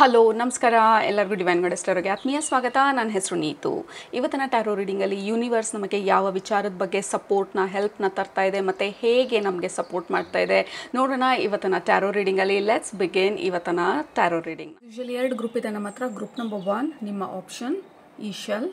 Hello ನಮಸ್ಕಾರ ಎಲ್ಲರಿಗೂ divine ಗಾಡೆಸ್ಟರ್ಗೆ ಆತ್ಮೀಯ ಸ್ವಾಗತ. ನನ್ನ ಹೆಸರು ನೀತು. ಇವತ್ತಿನ ಟ್ಯಾರೋ ರೀಡಿಂಗಲ್ಲಿ ಯೂನಿವರ್ಸ್ ನಮಗೆ ಯಾವ ವಿಚಾರದ ಬಗ್ಗೆ ಸಪೋರ್ಟ್ನ ಹೆಲ್ಪ್ನ ತರ್ತಾ ಇದೆ ಮತ್ತು ಹೇಗೆ ನಮಗೆ ಸಪೋರ್ಟ್ ಮಾಡ್ತಾ ಇದೆ ನೋಡೋಣ ಇವತ್ತಿನ ಟ್ಯಾರೋ ರೀಡಿಂಗಲ್ಲಿ. ಲೆಟ್ಸ್ ಬಿಗಿನ್ ಇವತ್ತಿನ ಟ್ಯಾರೋ ರೀಡಿಂಗ್. ಯೂಶಲಿ 2 ಗ್ರೂಪ್ ಇದೆ ನಮ್ಮ ಹತ್ರ. ಗ್ರೂಪ್ ನಂಬರ್ 1 ನಿಮ್ಮ ಆಪ್ಷನ್ ಈಶಲ್,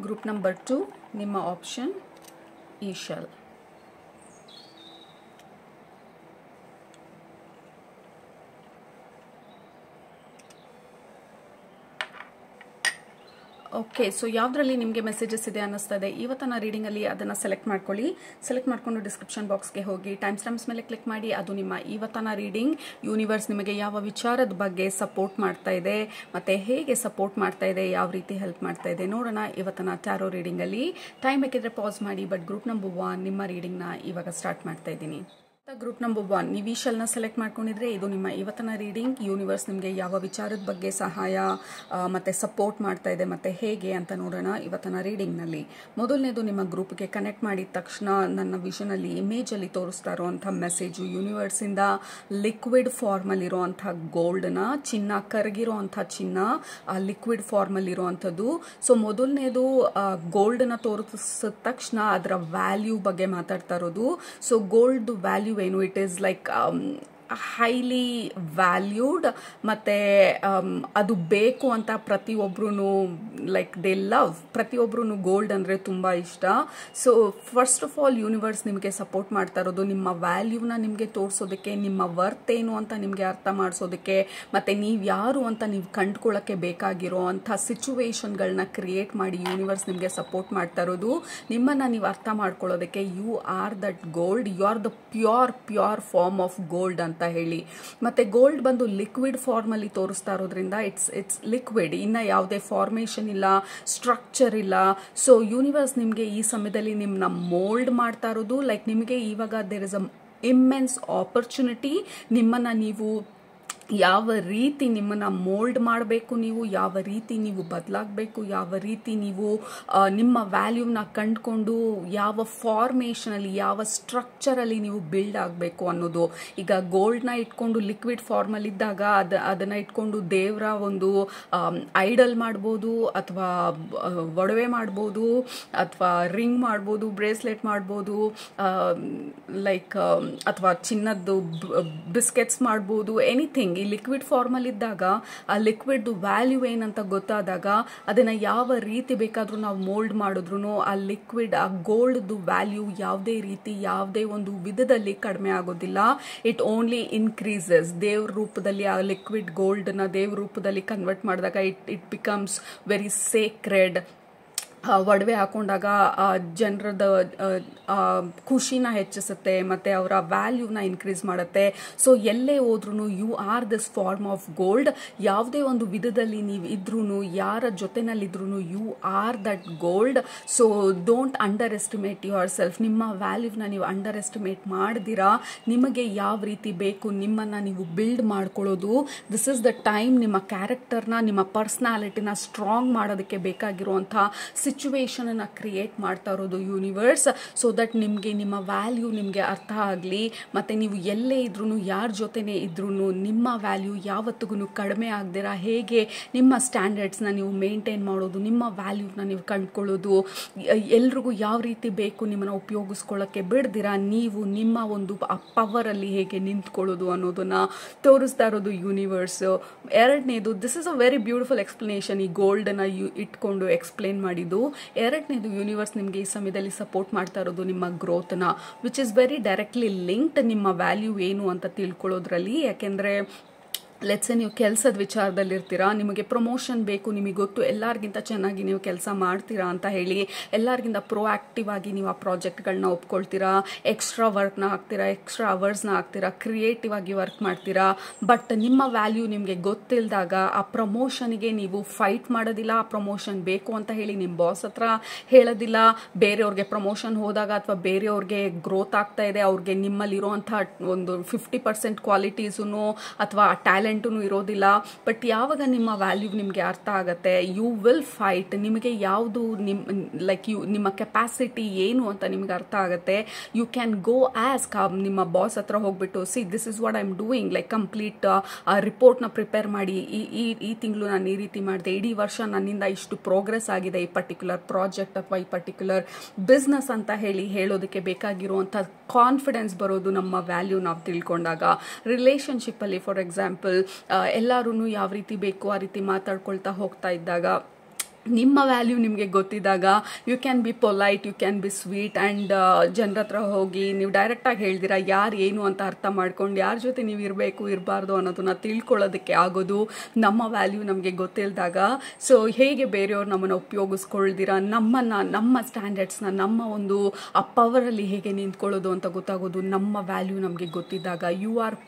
ಗ್ರೂಪ್ ನಂಬರ್ 2 ನಿಮ್ಮ ಆಪ್ಷನ್ ಈಶಲ್. ಓಕೆ, ಸೊ ಯಾವುದರಲ್ಲಿ ನಿಮಗೆ ಮೆಸೇಜಸ್ ಇದೆ ಅನ್ನಿಸ್ತಾ ಇದೆ ಇವತ್ತಿನ ರೀಡಿಂಗಲ್ಲಿ ಅದನ್ನು ಸೆಲೆಕ್ಟ್ ಮಾಡ್ಕೊಳ್ಳಿ. ಸೆಲೆಕ್ಟ್ ಮಾಡಿಕೊಂಡು ಡಿಸ್ಕ್ರಿಪ್ಷನ್ ಬಾಕ್ಸ್ಗೆ ಹೋಗಿ ಟೈಮ್ ಸ್ಟಾಂಪ್ಸ್ ಮೇಲೆ ಕ್ಲಿಕ್ ಮಾಡಿ. ಅದು ನಿಮ್ಮ ಇವತ್ತಿನ ರೀಡಿಂಗ್. ಯೂನಿವರ್ಸ್ ನಿಮಗೆ ಯಾವ ವಿಚಾರದ ಬಗ್ಗೆ ಸಪೋರ್ಟ್ ಮಾಡ್ತಾ ಇದೆ ಮತ್ತು ಹೇಗೆ ಸಪೋರ್ಟ್ ಮಾಡ್ತಾ ಇದೆ, ಯಾವ ರೀತಿ ಹೆಲ್ಪ್ ಮಾಡ್ತಾ ಇದೆ ನೋಡೋಣ ಇವತ್ತಿನ ಟ್ಯಾರೋ ರೀಡಿಂಗಲ್ಲಿ. ಟೈಮ್ ಬೇಕಿದ್ರೆ ಪಾಸ್ ಮಾಡಿ. ಬಟ್ ಗ್ರೂಪ್ ನಂಬರ್ 1 ನಿಮ್ಮ ರೀಡಿಂಗ್ನ ಇವಾಗ ಸ್ಟಾರ್ಟ್ ಮಾಡ್ತಾ ಇದ್ದೀನಿ. ಗ್ರೂಪ್ ನಂಬರ್ 1 ನೀವು ಈಶಲ್ನ ಸೆಲೆಕ್ಟ್ ಮಾಡ್ಕೊಂಡಿದ್ರೆ ಇದು ನಿಮ್ಮ ಇವತ್ತಿನ ರೀಡಿಂಗ್. ಯೂನಿವರ್ಸ್ ನಿಮಗೆ ಯಾವ ವಿಚಾರದ ಬಗ್ಗೆ ಸಹಾಯ ಮತ್ತು ಸಪೋರ್ಟ್ ಮಾಡ್ತಾ ಇದೆ ಮತ್ತು ಹೇಗೆ ಅಂತ ನೋಡೋಣ ಇವತ್ತಿನ ರೀಡಿಂಗ್ನಲ್ಲಿ. ಮೊದಲನೇದು, ನಿಮ್ಮ ಗ್ರೂಪ್ಗೆ ಕನೆಕ್ಟ್ ಮಾಡಿದ ತಕ್ಷಣ ನನ್ನ ವಿಷನಲ್ಲಿ ಇಮೇಜಲ್ಲಿ ತೋರಿಸ್ತಾ ಇರೋವಂಥ ಮೆಸೇಜು ಯೂನಿವರ್ಸಿಂದ ಲಿಕ್ವಿಡ್ ಫಾರ್ಮಲ್ಲಿರುವಂಥ ಗೋಲ್ಡ್ನ, ಚಿನ್ನ, ಕರಗಿರೋ ಅಂಥ ಚಿನ್ನ ಲಿಕ್ವಿಡ್ ಫಾರ್ಮಲ್ಲಿರುವಂಥದ್ದು. ಸೊ ಮೊದಲನೇದು ಗೋಲ್ಡನ್ನ ತೋರಿಸಿದ ತಕ್ಷಣ ಅದರ ವ್ಯಾಲ್ಯೂ ಬಗ್ಗೆ ಮಾತಾಡ್ತಾ ಇರೋದು. ಸೊ ಗೋಲ್ಡ್ ವ್ಯಾಲ್ಯೂ ಏನು, it is like highly valued ಮತ್ತು ಅದು ಬೇಕು ಅಂತ ಪ್ರತಿಯೊಬ್ಬರೂ ಲೈಕ್ ದೇ ಲವ್. ಪ್ರತಿಯೊಬ್ಬರೂ ಗೋಲ್ಡ್ ಅಂದರೆ ತುಂಬ ಇಷ್ಟ. So first of all universe ನಿಮಗೆ ಸಪೋರ್ಟ್ ಮಾಡ್ತಾ ಇರೋದು ನಿಮ್ಮ ವ್ಯಾಲ್ಯೂನ ನಿಮಗೆ ತೋರಿಸೋದಕ್ಕೆ, ನಿಮ್ಮ ವರ್ತ್ ಏನು ಅಂತ ನಿಮಗೆ ಅರ್ಥ ಮಾಡಿಸೋದಕ್ಕೆ ಮತ್ತು ನೀವು ಯಾರು ಅಂತ ನೀವು ಕಂಡುಕೊಳ್ಳೋಕ್ಕೆ ಬೇಕಾಗಿರೋ ಅಂಥ ಸಿಚುವೇಶನ್ಗಳನ್ನ ಕ್ರಿಯೇಟ್ ಮಾಡಿ ಯೂನಿವರ್ಸ್ ನಿಮಗೆ ಸಪೋರ್ಟ್ ಮಾಡ್ತಾ ಇರೋದು. ನಿಮ್ಮನ್ನು ನೀವು ಅರ್ಥ ಮಾಡ್ಕೊಳ್ಳೋದಕ್ಕೆ you are that gold, you are the pure form of gold ಅಂತ ಹೇಳಿ. ಮತ್ತೆ ಗೋಲ್ಡ್ ಬಂದು ಲಿಕ್ವಿಡ್ ಫಾರ್ಮ್ ಅಲ್ಲಿ ತೋರಿಸ್ತಾ ಇರೋದ್ರಿಂದ ಇಟ್ಸ್ ಲಿಕ್ವಿಡ್, ಇನ್ನ ಯಾವುದೇ ಫಾರ್ಮೇಶನ್ ಇಲ್ಲ, ಸ್ಟ್ರಕ್ಚರ್ ಇಲ್ಲ. ಸೊ ಯೂನಿವರ್ಸ್ ನಿಮಗೆ ಈ ಸಮಯದಲ್ಲಿ ನಿಮ್ಮನ್ನ ಮೋಲ್ಡ್ ಮಾಡ್ತಾ ಇರೋದು. ಲೈಕ್ ನಿಮಗೆ ಇವಾಗ there is a immense opportunity. ನಿಮ್ಮನ್ನ ನೀವು ಯಾವ ರೀತಿ ನಿಮ್ಮನ್ನ ಮೋಲ್ಡ್ ಮಾಡಬೇಕು, ನೀವು ಯಾವ ರೀತಿ ನೀವು ಬದಲಾಗಬೇಕು, ಯಾವ ರೀತಿ ನೀವು ನಿಮ್ಮ ವ್ಯಾಲ್ಯೂನ ಕಂಡುಕೊಂಡು ಯಾವ ಫಾರ್ಮೇಷನಲ್ಲಿ, ಯಾವ ಸ್ಟ್ರಕ್ಚರಲ್ಲಿ ನೀವು ಬಿಲ್ಡ್ ಆಗಬೇಕು ಅನ್ನೋದು. ಈಗ ಗೋಲ್ಡ್ನ ಇಟ್ಕೊಂಡು ಲಿಕ್ವಿಡ್ ಫಾರ್ಮಲ್ಲಿ ಇದ್ದಾಗ ಅದನ್ನು ಇಟ್ಕೊಂಡು ದೇವರ ಒಂದು ಐಡಲ್ ಮಾಡ್ಬೋದು, ಅಥವಾ ಒಡವೆ ಮಾಡ್ಬೋದು, ಅಥವಾ ರಿಂಗ್ ಮಾಡ್ಬೋದು, ಬ್ರೇಸ್ಲೆಟ್ ಮಾಡ್ಬೋದು, ಲೈಕ್ ಅಥವಾ ಚಿನ್ನದ್ದು ಬಿಸ್ಕೆಟ್ಸ್ ಮಾಡ್ಬೋದು, ಎನಿಥಿಂಗ್. ಈ ಲಿಕ್ವಿಡ್ ಫಾರ್ಮಲ್ಲಿ ಇದ್ದಾಗ ಆ ಲಿಕ್ವಿಡ್ ವ್ಯಾಲ್ಯೂ ಏನಂತ ಗೊತ್ತಾದಾಗ ಅದನ್ನ ಯಾವ ರೀತಿ ಬೇಕಾದ್ರೂ ನಾವು ಮೋಲ್ಡ್ ಮಾಡಿದ್ರು ಆ ಲಿಕ್ವಿಡ್, ಆ ಗೋಲ್ಡ್ದು ವ್ಯಾಲ್ಯೂ ಯಾವುದೇ ರೀತಿ, ಯಾವುದೇ ಒಂದು ವಿಧದಲ್ಲಿ ಕಡಿಮೆ ಆಗೋದಿಲ್ಲ. It only increases. ದೇವ್ರ ರೂಪದಲ್ಲಿ ಆ ಲಿಕ್ವಿಡ್ ಗೋಲ್ಡ್ನ ದೇವ್ರ ರೂಪದಲ್ಲಿ ಕನ್ವರ್ಟ್ ಮಾಡಿದಾಗ ಇಟ್ ಬಿಕಮ್ಸ್ ವೆರಿ ಸೇಕ್ರೆಡ್. ಒಡವೆ ಹಾಕೊಂಡಾಗ ಜನರದ ಖುಷಿನ ಹೆಚ್ಚಿಸುತ್ತೆ ಮತ್ತು ಅವರ ವ್ಯಾಲ್ಯೂನ ಇನ್ಕ್ರೀಸ್ ಮಾಡುತ್ತೆ. ಸೊ ಎಲ್ಲೇ ಹೋದ್ರೂ you are this form of gold. ಯಾವುದೇ ಒಂದು ವಿಧದಲ್ಲಿ ನೀವು ಇದ್ರೂ, ಯಾರ ಜೊತೆನಲ್ಲಿದ್ರೂ you are that gold. So don't underestimate yourself. ನಿಮ್ಮ ವ್ಯಾಲ್ಯೂನ ನೀವು ಅಂಡರ್ ಎಸ್ಟಿಮೇಟ್ ಮಾಡ್ದಿರಾ. ನಿಮಗೆ ಯಾವ ರೀತಿ ಬೇಕು ನಿಮ್ಮನ್ನು ನೀವು ಬಿಲ್ಡ್ ಮಾಡ್ಕೊಳ್ಳೋದು. ದಿಸ್ ಇಸ್ ದ ಟೈಮ್ ನಿಮ್ಮ ಕ್ಯಾರೆಕ್ಟರ್ನ, ನಿಮ್ಮ ಪರ್ಸ್ನಾಲಿಟಿನ ಸ್ಟ್ರಾಂಗ್ ಮಾಡೋದಕ್ಕೆ ಬೇಕಾಗಿರುವಂಥ ಸಿಚುವೇಶನ್ ಅನ್ನ ಕ್ರಿಯೇಟ್ ಮಾಡ್ತಾ ಇರೋದು ಯೂನಿವರ್ಸ್. ಸೊ ದಟ್ ನಿಮಗೆ ನಿಮ್ಮ ವ್ಯಾಲ್ಯೂ ನಿಮಗೆ ಅರ್ಥ ಆಗಲಿ. ಮತ್ತು ನೀವು ಎಲ್ಲೇ ಇದ್ರೂ, ಯಾರ ಜೊತೆನೇ ಇದ್ರೂ ನಿಮ್ಮ ವ್ಯಾಲ್ಯೂ ಯಾವತ್ತಿಗೂ ಕಡಿಮೆ ಆಗದಿರ ಹೇಗೆ ನಿಮ್ಮ ಸ್ಟ್ಯಾಂಡರ್ಡ್ಸ್ನ ನೀವು ಮೇಂಟೈನ್ ಮಾಡೋದು, ನಿಮ್ಮ ವ್ಯಾಲ್ಯೂನ ನೀವು ಕಂಡುಕೊಳ್ಳೋದು, ಎಲ್ರಿಗೂ ಯಾವ ರೀತಿ ಬೇಕು ನಿಮ್ಮನ್ನು ಉಪಯೋಗಿಸ್ಕೊಳ್ಳೋಕ್ಕೆ ಬಿಡ್ದಿರ ನೀವು ನಿಮ್ಮ ಒಂದು ಪವರಲ್ಲಿ ಹೇಗೆ ನಿಂತ್ಕೊಳ್ಳೋದು ಅನ್ನೋದನ್ನ ತೋರಿಸ್ತಾ ಇರೋದು ಯೂನಿವರ್ಸ್. ಎರಡನೇದು, this is a very beautiful explanation. ಈ ಗೋಲ್ಡನ್ನ ಇಟ್ಕೊಂಡು ಎಕ್ಸ್ಪ್ಲೇನ್ ಮಾಡಿದ್ದು. ಎರಡನೇದು, ಯೂನಿವರ್ಸ್ ನಿಮಗೆ ಈ ಸಮಯದಲ್ಲಿ ಸಪೋರ್ಟ್ ಮಾಡ್ತಾ ಇರೋದು ನಿಮ್ಮ ಗ್ರೋತ್ನ, which is very directly linked ನಿಮ್ಮ ವ್ಯಾಲ್ಯೂ ಏನು ಅಂತ ತಿಳ್ಕೊಳ್ಳೋದ್ರಲ್ಲಿ. ಯಾಕೆಂದರೆ ಲೆಟ್ಸೆ ನೀವು ಕೆಲಸದ ವಿಚಾರದಲ್ಲಿ ಇರ್ತೀರಾ, ನಿಮಗೆ ಪ್ರಮೋಷನ್ ಬೇಕು, ನಿಮಗೆ ಗೊತ್ತು ಎಲ್ಲರಿಗಿಂತ ಚೆನ್ನಾಗಿ ನೀವು ಕೆಲಸ ಮಾಡ್ತೀರಾ ಅಂತ ಹೇಳಿ ಎಲ್ಲರಿಗಿಂತ ಪ್ರೋಆಕ್ಟಿವ್ ಆಗಿ ನೀವು ಆ ಪ್ರಾಜೆಕ್ಟ್ಗಳನ್ನ ಒಪ್ಕೊಳ್ತೀರಾ, ಎಕ್ಸ್ಟ್ರಾ ವರ್ಕ್ನ ಹಾಕ್ತೀರಾ, ಎಕ್ಸ್ಟ್ರಾ ಅವರ್ಸ್ನ ಹಾಕ್ತೀರಾ, ಕ್ರಿಯೇಟಿವ್ ಆಗಿ ವರ್ಕ್ ಮಾಡ್ತೀರಾ. ಬಟ್ ನಿಮ್ಮ ವ್ಯಾಲ್ಯೂ ನಿಮಗೆ ಗೊತ್ತಿಲ್ಲದಾಗ ಆ ಪ್ರಮೋಷನ್ಗೆ ನೀವು ಫೈಟ್ ಮಾಡೋದಿಲ್ಲ. ಆ ಪ್ರಮೋಷನ್ ಬೇಕು ಅಂತ ಹೇಳಿ ನಿಮ್ಮ ಬಾಸ್ ಹತ್ರ ಹೇಳೋದಿಲ್ಲ. ಬೇರೆಯವ್ರಿಗೆ ಪ್ರಮೋಷನ್ ಹೋದಾಗ ಅಥವಾ ಬೇರೆಯವ್ರಿಗೆ ಗ್ರೋತ್ ಆಗ್ತಾ ಇದೆ, ಅವ್ರಿಗೆ ನಿಮ್ಮಲ್ಲಿರುವಂಥ ಒಂದು 50% ಕ್ವಾಲಿಟೀಸು ಅಥವಾ ಟ್ಯಾಲೆಂಟ್ ಸೈಲೆಂಟೂ ಇರೋದಿಲ್ಲ. ಬಟ್ ಯಾವಾಗ ನಿಮ್ಮ ವ್ಯಾಲ್ಯೂ ನಿಮಗೆ ಅರ್ಥ ಆಗುತ್ತೆ, ಯು ವಿಲ್ ಫೈಟ್. ನಿಮಗೆ ಯಾವುದು ನಿಮ್ಮ ಕೆಪಾಸಿಟಿ ಏನು ಅಂತ ನಿಮ್ಗೆ ಅರ್ಥ ಆಗುತ್ತೆ. ಯು ಕ್ಯಾನ್ ಗೋ ಆಸ್ಕ್ ನಿಮ್ಮ ಬಾಸ್ ಹತ್ರ ಹೋಗ್ಬಿಟ್ಟು, see this is what I am doing, like complete ರಿಪೋರ್ಟ್ನ ಪ್ರಿಪೇರ್ ಮಾಡಿ, ಈ ತಿಂಗಳು ನಾನು ಈ ರೀತಿ ಮಾಡಿದೆ, ಇಡೀ ವರ್ಷ ನನ್ನಿಂದ ಇಷ್ಟು ಪ್ರೋಗ್ರೆಸ್ ಆಗಿದೆ ಈ ಪರ್ಟಿಕ್ಯುಲರ್ ಪ್ರಾಜೆಕ್ಟ್ ಅಥವಾ ಈ ಪರ್ಟಿಕ್ಯುಲರ್ ಬಿಸ್ನೆಸ್ ಅಂತ ಹೇಳೋದಕ್ಕೆ ಬೇಕಾಗಿರುವಂಥ ಕಾನ್ಫಿಡೆನ್ಸ್ ಬರೋದು ನಮ್ಮ ವ್ಯಾಲ್ಯೂ ನಾವು ತಿಳ್ಕೊಂಡಾಗ. ರಿಲೇಷನ್ಶಿಪ್ಪಲ್ಲಿ ಫಾರ್ ಎಕ್ಸಾಂಪಲ್ ಎಲ್ಲರೂ ಯಾವ ರೀತಿ ಬೇಕು ಆ ರೀತಿ ಮಾತಾಡ್ಕೊಳ್ತಾ ಹೋಗ್ತಾ ಇದ್ದಾಗ, ನಿಮ್ಮ ವ್ಯಾಲ್ಯೂ ನಿಮಗೆ ಗೊತ್ತಿದ್ದಾಗ, you can be polite, you can be sweet and ಜನರ ಹತ್ರ ಹೋಗಿ ನೀವು ಡೈರೆಕ್ಟಾಗಿ ಹೇಳ್ದಿರಾ ಯಾರು ಏನು ಅಂತ ಅರ್ಥ ಮಾಡ್ಕೊಂಡು ಯಾರ ಜೊತೆ ನೀವು ಇರಬೇಕು ಇರಬಾರ್ದು ಅನ್ನೋದನ್ನ ತಿಳ್ಕೊಳ್ಳೋದಕ್ಕೆ ಆಗೋದು ನಮ್ಮ ವ್ಯಾಲ್ಯೂ ನಮಗೆ ಗೊತ್ತಿಲ್ದಾಗ. ಸೊ ಹೇಗೆ ಬೇರೆಯವ್ರು ನಮ್ಮನ್ನು ಉಪಯೋಗಿಸ್ಕೊಳ್ದಿರಾ ನಮ್ಮ ಸ್ಟ್ಯಾಂಡರ್ಡ್ಸ್ನ ನಮ್ಮ ಒಂದು ಆ ಪವರಲ್ಲಿ ಹೇಗೆ ನಿಂತ್ಕೊಳ್ಳೋದು ಅಂತ ಗೊತ್ತಾಗೋದು ನಮ್ಮ ವ್ಯಾಲ್ಯೂ ನಮಗೆ ಗೊತ್ತಿದ್ದಾಗ. You are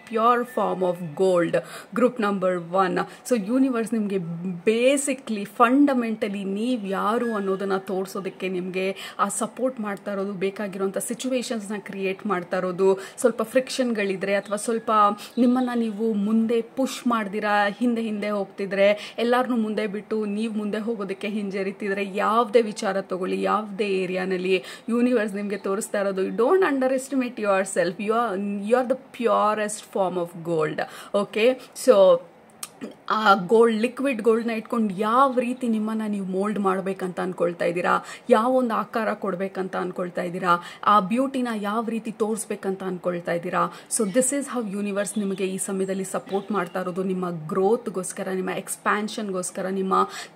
pure form of gold. Group number 1. So universe ನಿಮಗೆ ಬೇಸಿಕ್ ಫಂಡಮೆಂಟಲಿ ನೀವು ಯಾರು ಅನ್ನೋದನ್ನ ತೋರಿಸೋದಕ್ಕೆ ನಿಮಗೆ ಆ ಸಪೋರ್ಟ್ ಮಾಡ್ತಾ ಇರೋದು, ಬೇಕಾಗಿರುವಂಥ ಸಿಚುವೇಶನ್ಸ್ನ ಕ್ರಿಯೇಟ್ ಮಾಡ್ತಾ ಇರೋದು. ಸ್ವಲ್ಪ ಫ್ರಿಕ್ಷನ್ಗಳಿದ್ರೆ ಅಥವಾ ಸ್ವಲ್ಪ ನಿಮ್ಮನ್ನು ನೀವು ಮುಂದೆ ಪುಷ್ ಮಾಡ್ದಿರಾ ಹಿಂದೆ ಹೋಗ್ತಿದ್ರೆ, ಎಲ್ಲರನ್ನೂ ಮುಂದೆ ಬಿಟ್ಟು ನೀವು ಮುಂದೆ ಹೋಗೋದಕ್ಕೆ ಹಿಂಜರಿತಿದ್ರೆ, ಯಾವುದೇ ವಿಚಾರ ತಗೊಳ್ಳಿ, ಯಾವುದೇ ಏರಿಯಾನಲ್ಲಿ ಯೂನಿವರ್ಸ್ ನಿಮಗೆ ತೋರಿಸ್ತಾ ಇರೋದು, don't underestimate yourself. You are the purest form of gold. Okay, so ಆ ಲಿಕ್ವಿಡ್ ಗೋಲ್ಡ್ನ ಇಟ್ಕೊಂಡು ಯಾವ ರೀತಿ ನಿಮ್ಮನ್ನು ನೀವು ಮೋಲ್ಡ್ ಮಾಡಬೇಕಂತ ಅನ್ಕೊಳ್ತಾ ಇದ್ದೀರಾ, ಯಾವ ಒಂದು ಆಕಾರ ಕೊಡಬೇಕಂತ ಅನ್ಕೊಳ್ತಾ ಇದ್ದೀರಾ, ಆ ಬ್ಯೂಟಿನ ಯಾವ ರೀತಿ ತೋರಿಸ್ಬೇಕಂತ ಅನ್ಕೊಳ್ತಾ ಇದ್ದೀರಾ. So this is how universe ನಿಮಗೆ ಈ ಸಮಯದಲ್ಲಿ ಸಪೋರ್ಟ್ ಮಾಡ್ತಾ ಇರೋದು. ನಿಮ್ಮ ಗ್ರೋತ್ಗೋಸ್ಕರ, ನಿಮ್ಮ ಎಕ್ಸ್ಪ್ಯಾನ್ಷನ್ಗೋಸ್ಕರ, ನಿಮ್ಮ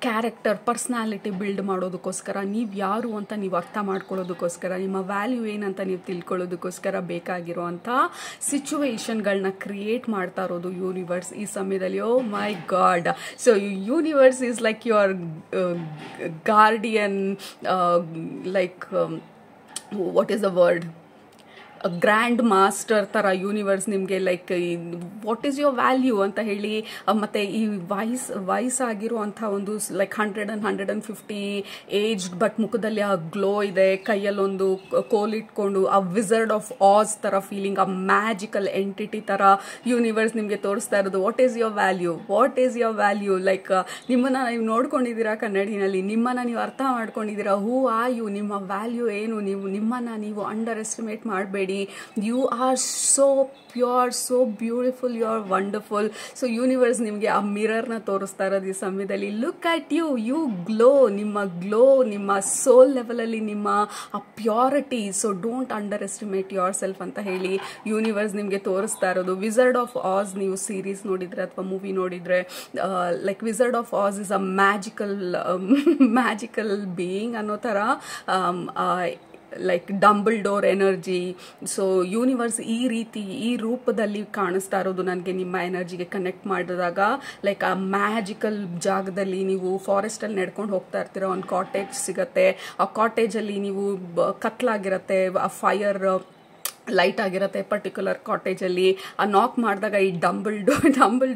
ಕ್ಯಾರೆಕ್ಟರ್ ಪರ್ಸ್ನಾಲಿಟಿ ಬಿಲ್ಡ್ ಮಾಡೋದಕ್ಕೋಸ್ಕರ, ನೀವು ಯಾರು ಅಂತ ನೀವು ಅರ್ಥ ಮಾಡ್ಕೊಳ್ಳೋದಕ್ಕೋಸ್ಕರ, ನಿಮ್ಮ ವ್ಯಾಲ್ಯೂ ಏನಂತ ನೀವು ತಿಳ್ಕೊಳ್ಳೋದಕ್ಕೋಸ್ಕರ ಬೇಕಾಗಿರುವಂಥ ಸಿಚುವೇಶನ್ಗಳನ್ನ ಕ್ರಿಯೇಟ್ ಮಾಡ್ತಾ ಇರೋದು ಯೂನಿವರ್ಸ್ ಈ ಸಮಯದಲ್ಲಿ. ಓ ಮೈ God. So universe is like your guardian, what is the word? Grand master ಥರ ಯೂನಿವರ್ಸ್ ನಿಮಗೆ like what is your value ಅಂತ ಹೇಳಿ, ಮತ್ತು ಈ ವಯಸ್ಸಾಗಿರುವಂಥ ಒಂದು ಲೈಕ್ 150 ಏಜ್ಡ್ ಬಟ್ ಮುಖದಲ್ಲಿ ಆ ಗ್ಲೋ ಇದೆ, ಕೈಯಲ್ಲೊಂದು ಕೋಲಿಟ್ಕೊಂಡು ಆ ವಿಸರ್ಡ್ ಆಫ್ ಆಸ್ ಥರ ಫೀಲಿಂಗ್, ಆ ಮ್ಯಾಜಿಕಲ್ ಎಂಟಿಟಿ ಥರ ಯೂನಿವರ್ಸ್ ನಿಮಗೆ ತೋರಿಸ್ತಾ ಇರೋದು. What is your value? Like ನಿಮ್ಮನ್ನು ನೀವು ನೋಡ್ಕೊಂಡಿದ್ದೀರಾ ಕನ್ನಡಿನಲ್ಲಿ, ನಿಮ್ಮನ್ನು ನೀವು ಅರ್ಥ ಮಾಡ್ಕೊಂಡಿದ್ದೀರಾ, ಹೂ ಆರ್ ಯು, ನಿಮ್ಮ ವ್ಯಾಲ್ಯೂ ಏನು, ನಿಮ್ಮನ್ನು ನೀವು ಅಂಡರ್ ಎಸ್ಟಿಮೇಟ್ ಮಾಡಬೇಡಿ. You are so pure, so beautiful, you are wonderful. So universe ನಿಮಗೆ ಆ ಮಿರರ್ನ ತೋರಿಸ್ತಾ ಇರೋದು ಈ ಸಮಯದಲ್ಲಿ. ಲುಕ್ ಅಟ್ ಯು ಗ್ಲೋ, ನಿಮ್ಮ ಸೋಲ್ ಲೆವೆಲಲ್ಲಿ ನಿಮ್ಮ ಆ purity. So don't underestimate yourself ಅಂತ ಹೇಳಿ ಯೂನಿವರ್ಸ್ ನಿಮಗೆ ತೋರಿಸ್ತಾ ಇರೋದು. ವಿಸರ್ಡ್ ಆಫ್ ಆಸ್ ನೀವು ಸೀರೀಸ್ ನೋಡಿದ್ರೆ ಅಥವಾ ಮೂವಿ ನೋಡಿದ್ರೆ, like wizard of Oz is a magical being ಅನ್ನೋ ಥರ, like Dumbledore energy. So universe ಈ ರೂಪದಲ್ಲಿ ಕಾಣಿಸ್ತಾ ಇರೋದು ನನಗೆ. ನಿಮ್ಮ ಎನರ್ಜಿಗೆ ಕನೆಕ್ಟ್ ಮಾಡಿದಾಗ ಲೈಕ್ ಆ ಮ್ಯಾಜಿಕಲ್ ಜಾಗದಲ್ಲಿ ನೀವು ಫಾರೆಸ್ಟಲ್ಲಿ ನಡ್ಕೊಂಡು ಹೋಗ್ತಾ ಇರ್ತೀರ, ಒಂದು ಕಾಟೇಜ್ ಸಿಗತ್ತೆ, ಆ ಕಾಟೇಜಲ್ಲಿ ನೀವು ಕತ್ಲಾಗಿರತ್ತೆ, ಆ ಫೈರ್ ಲೈಟ್ ಆಗಿರುತ್ತೆ ಪರ್ಟಿಕ್ಯುಲರ್ ಕಾಟೇಜಲ್ಲಿ. ಆ ನಾಕ್ ಮಾಡಿದಾಗ ಈ ಡಂಬಲ್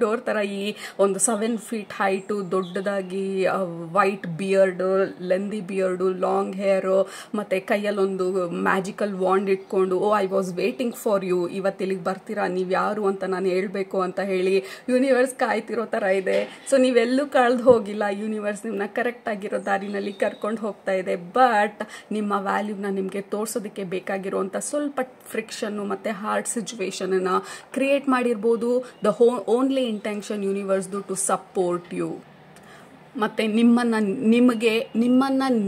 ಡೋರ್ ಥರ ಈ ಒಂದು 7 feet ಹೈಟು, ದೊಡ್ಡದಾಗಿ white beard, lengthy beard, long hair, ಮತ್ತು ಕೈಯಲ್ಲೊಂದು ಮ್ಯಾಜಿಕಲ್ ವಾಂಡ್ ಇಟ್ಕೊಂಡು, I was waiting for you, ಇವತ್ತು ಇಲ್ಲಿಗೆ ಬರ್ತೀರಾ, ನೀವು ಯಾರು ಅಂತ ನಾನು ಹೇಳಬೇಕು ಅಂತ ಹೇಳಿ ಯೂನಿವರ್ಸ್ ಕಾಯ್ತಿರೋ ಥರ ಇದೆ. ಸೊ ನೀವೆಲ್ಲೂ ಕಳೆದು ಹೋಗಿಲ್ಲ, ಯೂನಿವರ್ಸ್ ನಿಮ್ಮನ್ನ ಕರೆಕ್ಟಾಗಿರೋ ದಾರಿನಲ್ಲಿ ಕರ್ಕೊಂಡು ಹೋಗ್ತಾ ಇದೆ. ಬಟ್ ನಿಮ್ಮ ವ್ಯಾಲ್ಯೂನ ನಿಮಗೆ ತೋರಿಸೋದಕ್ಕೆ ಬೇಕಾಗಿರುವಂಥ ಸ್ವಲ್ಪ ಫ್ರಿಕ್ಷನ್ನು ಮತ್ತು ಹಾರ್ಡ್ ಸಿಚುವೇಶನನ್ನು ಕ್ರಿಯೇಟ್ ಮಾಡಿರ್ಬೋದು. ದ ಓನ್ಲಿ ಇಂಟೆನ್ಷನ್ ಯೂನಿವರ್ಸ್ದು ಟು ಸಪೋರ್ಟ್ ಯು. ಮತ್ತು ನಿಮ್ಮನ್ನು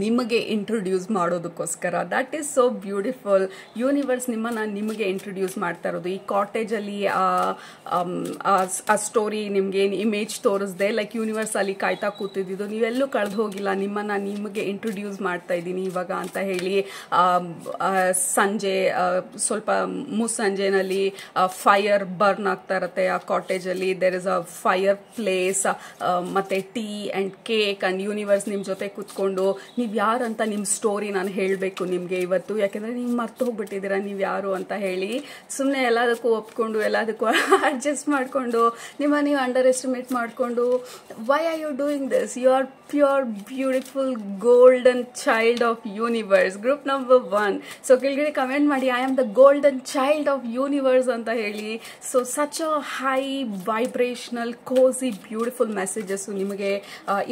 ನಿಮಗೆ ಇಂಟ್ರೊಡ್ಯೂಸ್ ಮಾಡೋದಕ್ಕೋಸ್ಕರ. That is so beautiful. Universe ನಿಮಗೆ ಇಂಟ್ರೊಡ್ಯೂಸ್ ಮಾಡ್ತಾ ಇರೋದು. ಈ ಕಾಟೇಜಲ್ಲಿ ಆ ಸ್ಟೋರಿ ನಿಮಗೆ ಇಮೇಜ್ ತೋರಿಸ್ದೆ, ಲೈಕ್ ಯೂನಿವರ್ಸ್ ಅಲ್ಲಿ ಕಾಯ್ತಾ ಕೂತಿದ್ದು, ನೀವೆಲ್ಲೂ ಕಳೆದು ಹೋಗಿಲ್ಲ, ನಿಮಗೆ ಇಂಟ್ರೊಡ್ಯೂಸ್ ಮಾಡ್ತಾ ಇದ್ದೀನಿ ಇವಾಗ ಅಂತ ಹೇಳಿ. ಸಂಜೆ ಸ್ವಲ್ಪ ಮುಸ್ಸಂಜೆನಲ್ಲಿ ಫೈರ್ ಬರ್ನ್ ಆಗ್ತಾ ಇರುತ್ತೆ ಆ ಕಾಟೇಜಲ್ಲಿ. There is a fireplace, ಮತ್ತು tea and cake and universe ನಿಮ್ಮ ಜೊತೆ ಕೂತ್ಕೊಂಡು ನೀವು ಯಾರಂತ ನಿಮ್ಮ ಸ್ಟೋರಿ ನಾನು ಹೇಳಬೇಕು ನಿಮಗೆ ಇವತ್ತು. ಯಾಕೆಂದರೆ ನೀವು ಮರ್ತು ಹೋಗ್ಬಿಟ್ಟಿದ್ದೀರಾ ನೀವು ಯಾರು ಅಂತ ಹೇಳಿ. ಸುಮ್ಮನೆ ಎಲ್ಲದಕ್ಕೂ ಒಪ್ಕೊಂಡು ಎಲ್ಲದಕ್ಕೂ ಅಡ್ಜಸ್ಟ್ ಮಾಡಿಕೊಂಡು ನೀವು ಅಂಡರ್ ಎಸ್ಟಿಮೇಟ್ ಮಾಡಿಕೊಂಡು why are you doing this? You are pure beautiful golden child of universe. Group number 1. So ಕೆಳಗಡೆ ಕಮೆಂಟ್ ಮಾಡಿ I am the golden child of universe ಅಂತ ಹೇಳಿ. So such a high vibrational cosy beautiful messages ನಿಮಗೆ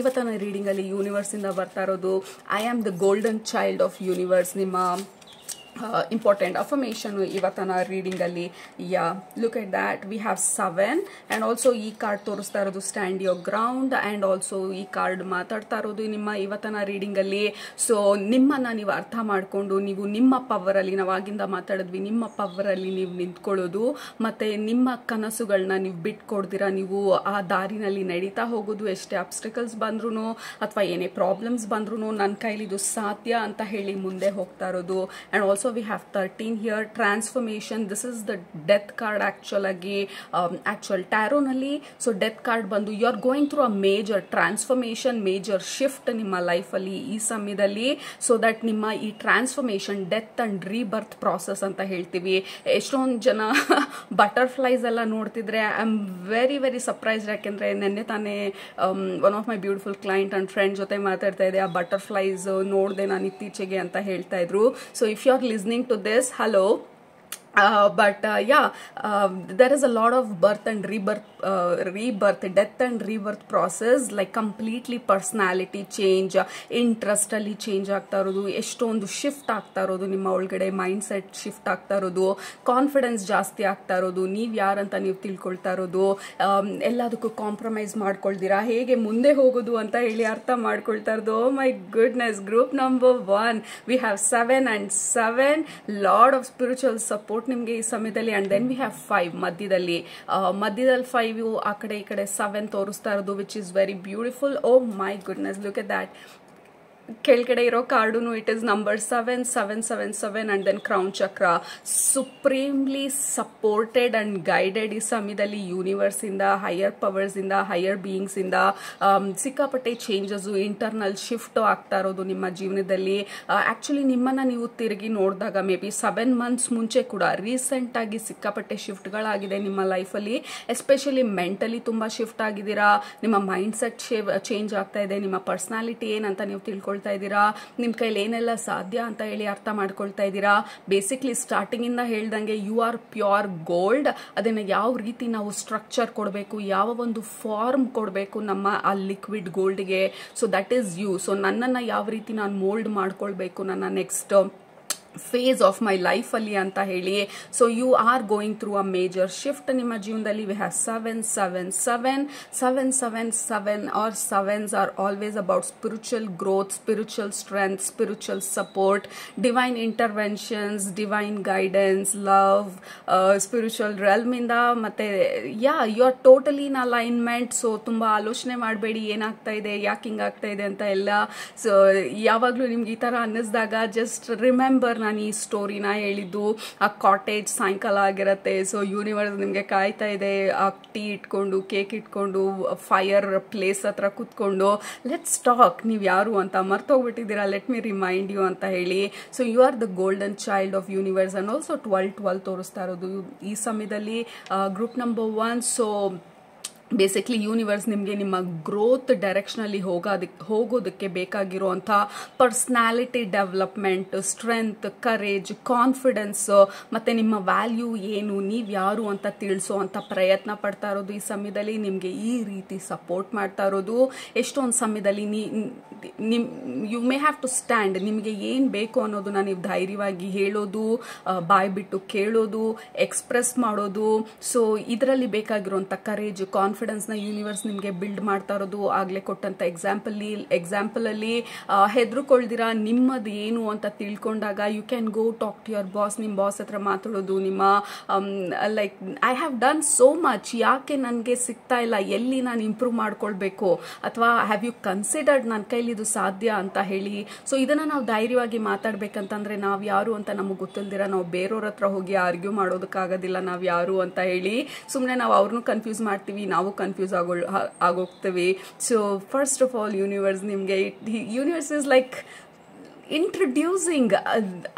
ಇವತ್ತಿನ ರೀಡಿಂಗಲ್ಲಿ ಯೂನಿವರ್ಸಿಂದ ಬರ್ತಾ ಇರೋದು. I am the golden child of universe ನಿಮ್ಮ ಇಂಪಾರ್ಟೆಂಟ್ ಅಫರ್ಮೇಷನ್ ಇವತ್ತಿನ ರೀಡಿಂಗಲ್ಲಿ. Yeah, look at that, we have 7 and also ಈ ಕಾರ್ಡ್ ತೋರಿಸ್ತಾ ಇರೋದು stand your ground and also ಈ ಕಾರ್ಡ್ ಮಾತಾಡ್ತಾ ಇರೋದು ನಿಮ್ಮ ಇವತ್ತಿನ ರೀಡಿಂಗಲ್ಲಿ. ಸೊ ನಿಮ್ಮನ್ನು ನೀವು ಅರ್ಥ ಮಾಡಿಕೊಂಡು ನೀವು ನಿಮ್ಮ ಪವರಲ್ಲಿ, ನಾವಾಗಿಂದ ಮಾತಾಡಿದ್ವಿ, ನಿಮ್ಮ ಪವರಲ್ಲಿ ನೀವು ನಿಂತ್ಕೊಳ್ಳೋದು ಮತ್ತು ನಿಮ್ಮ ಕನಸುಗಳನ್ನ ನೀವು ಬಿಟ್ಕೊಡ್ದಿರ ನೀವು ಆ ದಾರಿನಲ್ಲಿ ನಡೀತಾ ಹೋಗೋದು. ಎಷ್ಟೇ ಅಬ್ಸ್ಟಿಕಲ್ಸ್ ಬಂದ್ರೂ ಅಥವಾ ಏನೇ ಪ್ರಾಬ್ಲಮ್ಸ್ ಬಂದ್ರೂ ನನ್ನ ಕೈಲಿದು ಸಾಧ್ಯ ಅಂತ ಹೇಳಿ ಮುಂದೆ ಹೋಗ್ತಾ ಇರೋದು. And also we have 13 here, transformation. This is the death card actual tarot nalli. So death card bandu you are going through a major transformation, major shift nimma life alli ee samyadalli, so that nimma ee transformation, death and rebirth process anta heltivi. Eshton jana butterflies alla nodtidre I am very very surprised. yakendre nenne tane one of my beautiful client and friend jote maatadta ide, a butterflies nodde ನಾನು ಇತ್ತೀಚೆಗೆ ಅಂತ ಹೇಳ್ತಾ ಇದ್ರು. So if you are listening to this, hello. But there is a lot of birth and rebirth, death and rebirth process, like completely personality change, interest alli change ಆಗ್ತಾ ಇರೋದು, ಎಷ್ಟೊಂದು shift ಆಗ್ತಾ ಇರೋದು ನಿಮ್ಮ ಒಳಗಡೆ, ಮೈಂಡ್ ಸೆಟ್ ಶಿಫ್ಟ್ ಆಗ್ತಾ ಇರೋದು, confidence ಜಾಸ್ತಿ ಆಗ್ತಾ ಇರೋದು, ನೀವು ಯಾರಂತ ನೀವು ತಿಳ್ಕೊಳ್ತಾ ಇರೋದು, ಎಲ್ಲದಕ್ಕೂ ಕಾಂಪ್ರಮೈಸ್ ಮಾಡ್ಕೊಳ್ದಿರಾ ಹೇಗೆ ಮುಂದೆ ಹೋಗೋದು ಅಂತ ಹೇಳಿ ಅರ್ಥ ಮಾಡ್ಕೊಳ್ತಾ ಇರೋದು. Oh my goodness. Group number 1, we have 7 and 7, lord of spiritual support ನಿಮಗೆ ಈ ಸಮಯದಲ್ಲಿ. ಅಂಡ್ ದೆನ್ ವಿ ಹ್ಯಾವ್ 5 ಮಧ್ಯದಲ್ಲಿ 5 ಆ ಕಡೆ ಈ ಕಡೆ 7 ತೋರಿಸ್ತಾ ಇರೋದು, which is very beautiful. Oh my goodness, look at that. ಕೆಳಗಡೆ ಇರೋ ಕಾರ್ಡುನು it is number 7, 777 and then crown chakra. Supremely supported and guided ಈ ಸಮಯದಲ್ಲಿ ಯೂನಿವರ್ಸ್ ಇಂದ, ಹೈಯರ್ ಪವರ್ಸ್ ಇಂದ, ಹೈಯರ್ ಬೀಯಿಂಗ್ಸ್ ಇಂದ ಸಿಕ್ಕಾಪಟ್ಟೆ ಚೇಂಜಸ್, ಇಂಟರ್ನಲ್ ಶಿಫ್ಟ್ ಆಗ್ತಾ ಇರೋದು ನಿಮ್ಮ ಜೀವನದಲ್ಲಿ. ಆಕ್ಚುಲಿ ನಿಮ್ಮನ್ನ ನೀವು ತಿರುಗಿ ನೋಡಿದಾಗ ಮೇ ಬಿ 7 months ಮುಂಚೆ ಕೂಡ ರೀಸೆಂಟ್ ಆಗಿ ಸಿಕ್ಕಾಪಟ್ಟೆ ಶಿಫ್ಟ್ಗಳಾಗಿದೆ ನಿಮ್ಮ ಲೈಫಲ್ಲಿ. ಎಸ್ಪೆಷಲಿ ಮೆಂಟಲಿ ತುಂಬಾ ಶಿಫ್ಟ್ ಆಗಿದ್ದೀರಾ, ನಿಮ್ಮ ಮೈಂಡ್ ಸೆಟ್ ಚೇಂಜ್ ಆಗ್ತಾ ಇದೆ, ನಿಮ್ಮ ಪರ್ಸನಾಲಿಟಿ ಏನಂತ ನೀವು ತಿಳ್ಕೊಳ್ತಾ ಇದ್ದೀರಾ, ನಿಮ್ ಕೈಲಿ ಏನೆಲ್ಲ ಸಾಧ್ಯ ಅಂತ ಹೇಳಿ ಅರ್ಥ ಮಾಡ್ಕೊಳ್ತಾ ಇದ್ದೀರಾ. ಬೇಸಿಕ್ಲಿ ಸ್ಟಾರ್ಟಿಂಗ್ ಇಂದ ಹೇಳ್ದಂಗೆ ಯು ಆರ್ ಪ್ಯೂರ್ ಗೋಲ್ಡ್. ಅದನ್ನ ಯಾವ ರೀತಿ ನಾವು ಸ್ಟ್ರಕ್ಚರ್ ಕೊಡಬೇಕು, ಯಾವ ಒಂದು ಫಾರ್ಮ್ ಕೊಡಬೇಕು ನಮ್ಮ ಆ ಲಿಕ್ವಿಡ್ ಗೋಲ್ಡ್ಗೆ, so that is you. So ನನ್ನನ್ನು ಯಾವ ರೀತಿ ನಾನು ಮೋಲ್ಡ್ ಮಾಡ್ಕೊಳ್ಬೇಕು ನನ್ನ next phase of my life ಅಲ್ಲಿ ಅಂತ ಹೇಳಿ. So you are going through a major shift ನಿಮ್ಮ ಜೀವನದಲ್ಲಿ. We have 777 or 7s are always about spiritual growth, spiritual strength, spiritual support, divine interventions, divine guidance, love, spiritual realm ಇಂದ. ಮತ್ತೆ you are totally in alignment. So ತುಂಬಾ ಆಲೋಚನೆ ಮಾಡಬೇಡಿ ಏನಾಗ್ತಾ ಇದೆ, ಯಾಕೆ ಹಿಂಗಾಗ್ತಾ ಇದೆ ಅಂತ ಎಲ್ಲ. ಸೊ ಯಾವಾಗಲೂ ನಿಮ್ಗೆ ಈ ತರ ಅನ್ನಿಸ್ದಾಗ ಜಸ್ಟ್ ರಿಮೆಂಬರ್, ನಾನು ಈ ಸ್ಟೋರಿನ ಹೇಳಿದ್ದು ಆ ಕಾಟೇಜ್ ಸಾಯಂಕಾಲ ಆಗಿರತ್ತೆ. ಸೊ ಯೂನಿವರ್ಸ್ ನಿಮಗೆ ಕಾಯ್ತಾ ಇದೆ, ಆ ಟೀ ಇಟ್ಕೊಂಡು, ಕೇಕ್ ಇಟ್ಕೊಂಡು, ಫೈರ್ ಪ್ಲೇಸ್ ಹತ್ರ ಕೂತ್ಕೊಂಡು, ಲೆಟ್ಸ್ ಟಾಕ್, ನೀವು ಯಾರು ಅಂತ ಮರ್ತೋಗ್ಬಿಟ್ಟಿದ್ದೀರಾ, ಲೆಟ್ ಮಿ ರಿಮೈಂಡ್ ಯು ಅಂತ ಹೇಳಿ. So you are the golden child of universe. And also 12 ತೋರಿಸ್ತಾ ಇರೋದು ಈ ಸಮಯದಲ್ಲಿ group number 1. So basically universe ನಿಮಗೆ ನಿಮ್ಮ ಗ್ರೋತ್ ಡೈರೆಕ್ಷನಲ್ಲಿ ಹೋಗೋದಕ್ಕೆ ಬೇಕಾಗಿರುವಂಥ personality development, strength, courage, confidence ಮತ್ತು ನಿಮ್ಮ ವ್ಯಾಲ್ಯೂ ಏನು, ನೀವು ಯಾರು ಅಂತ ತಿಳಿಸೋ ಅಂತ ಪ್ರಯತ್ನ ಪಡ್ತಾ ಇರೋದು ಈ ಸಮಯದಲ್ಲಿ. ನಿಮಗೆ ಈ ರೀತಿ ಸಪೋರ್ಟ್ ಮಾಡ್ತಾ ಇರೋದು. ಎಷ್ಟೊಂದು ಸಮಯದಲ್ಲಿ you may have to stand. ನಿಮಗೆ ಏನು ಬೇಕು ಅನ್ನೋದನ್ನ ನೀವು ಧೈರ್ಯವಾಗಿ ಹೇಳೋದು, ಬಾಯ್ ಬಿಟ್ಟು ಕೇಳೋದು, ಎಕ್ಸ್ಪ್ರೆಸ್ ಮಾಡೋದು. ಸೊ ಇದರಲ್ಲಿ ಬೇಕಾಗಿರುವಂಥ ಕರೇಜ್, ಕಾನ್ಫಿಡೆನ್ಸ್ನ ಯೂನಿವರ್ಸ್ ನಿಮಗೆ ಬಿಲ್ಡ್ ಮಾಡ್ತಾ ಇರೋದು. ಆಗಲೇ ಕೊಟ್ಟಂಥ ಎಕ್ಸಾಂಪಲಲ್ಲಿ ಹೆದರ್ಕೊಳ್ದಿರಾ ನಿಮ್ಮದು ಏನು ಅಂತ ತಿಳ್ಕೊಂಡಾಗ you can go talk to your boss. ನಿಮ್ಮ ಬಾಸ್ ಹತ್ರ ಮಾತಾಡೋದು, ನಿಮ್ಮ like I have done so much, ಯಾಕೆ ನನಗೆ ಸಿಗ್ತಾ ಇಲ್ಲ, ಎಲ್ಲಿ ನಾನು ಇಂಪ್ರೂವ್ ಮಾಡ್ಕೊಳ್ಬೇಕು, ಅಥವಾ ಹ್ಯಾವ್ ಯು ಕನ್ಸಿಡರ್ಡ್ ನನ್ನ ಕೈಲಿ ಇದು ಸಾಧ್ಯ ಅಂತ ಹೇಳಿ. ಸೊ ಇದನ್ನ ನಾವು ಧೈರ್ಯವಾಗಿ ಮಾತಾಡ್ಬೇಕಂತಂದ್ರೆ ನಾವು ಯಾರು ಅಂತ ನಮಗೆ ಗೊತ್ತಿಲ್ದಿರ ನಾವು ಬೇರೆಯವ್ರ ಹತ್ರ ಹೋಗಿ ಆರ್ಗ್ಯೂ ಮಾಡೋದಕ್ಕಾಗೋದಿಲ್ಲ ನಾವು ಯಾರು ಅಂತ ಹೇಳಿ. ಸುಮ್ಮನೆ ನಾವು ಅವ್ರನ್ನೂ ಕನ್ಫ್ಯೂಸ್ ಮಾಡ್ತೀವಿ, ನಾವು ನಾವು ಕನ್ಫ್ಯೂಸ್ ಆಗೋಗ್ತೀವಿ. So first of all universe is like introducing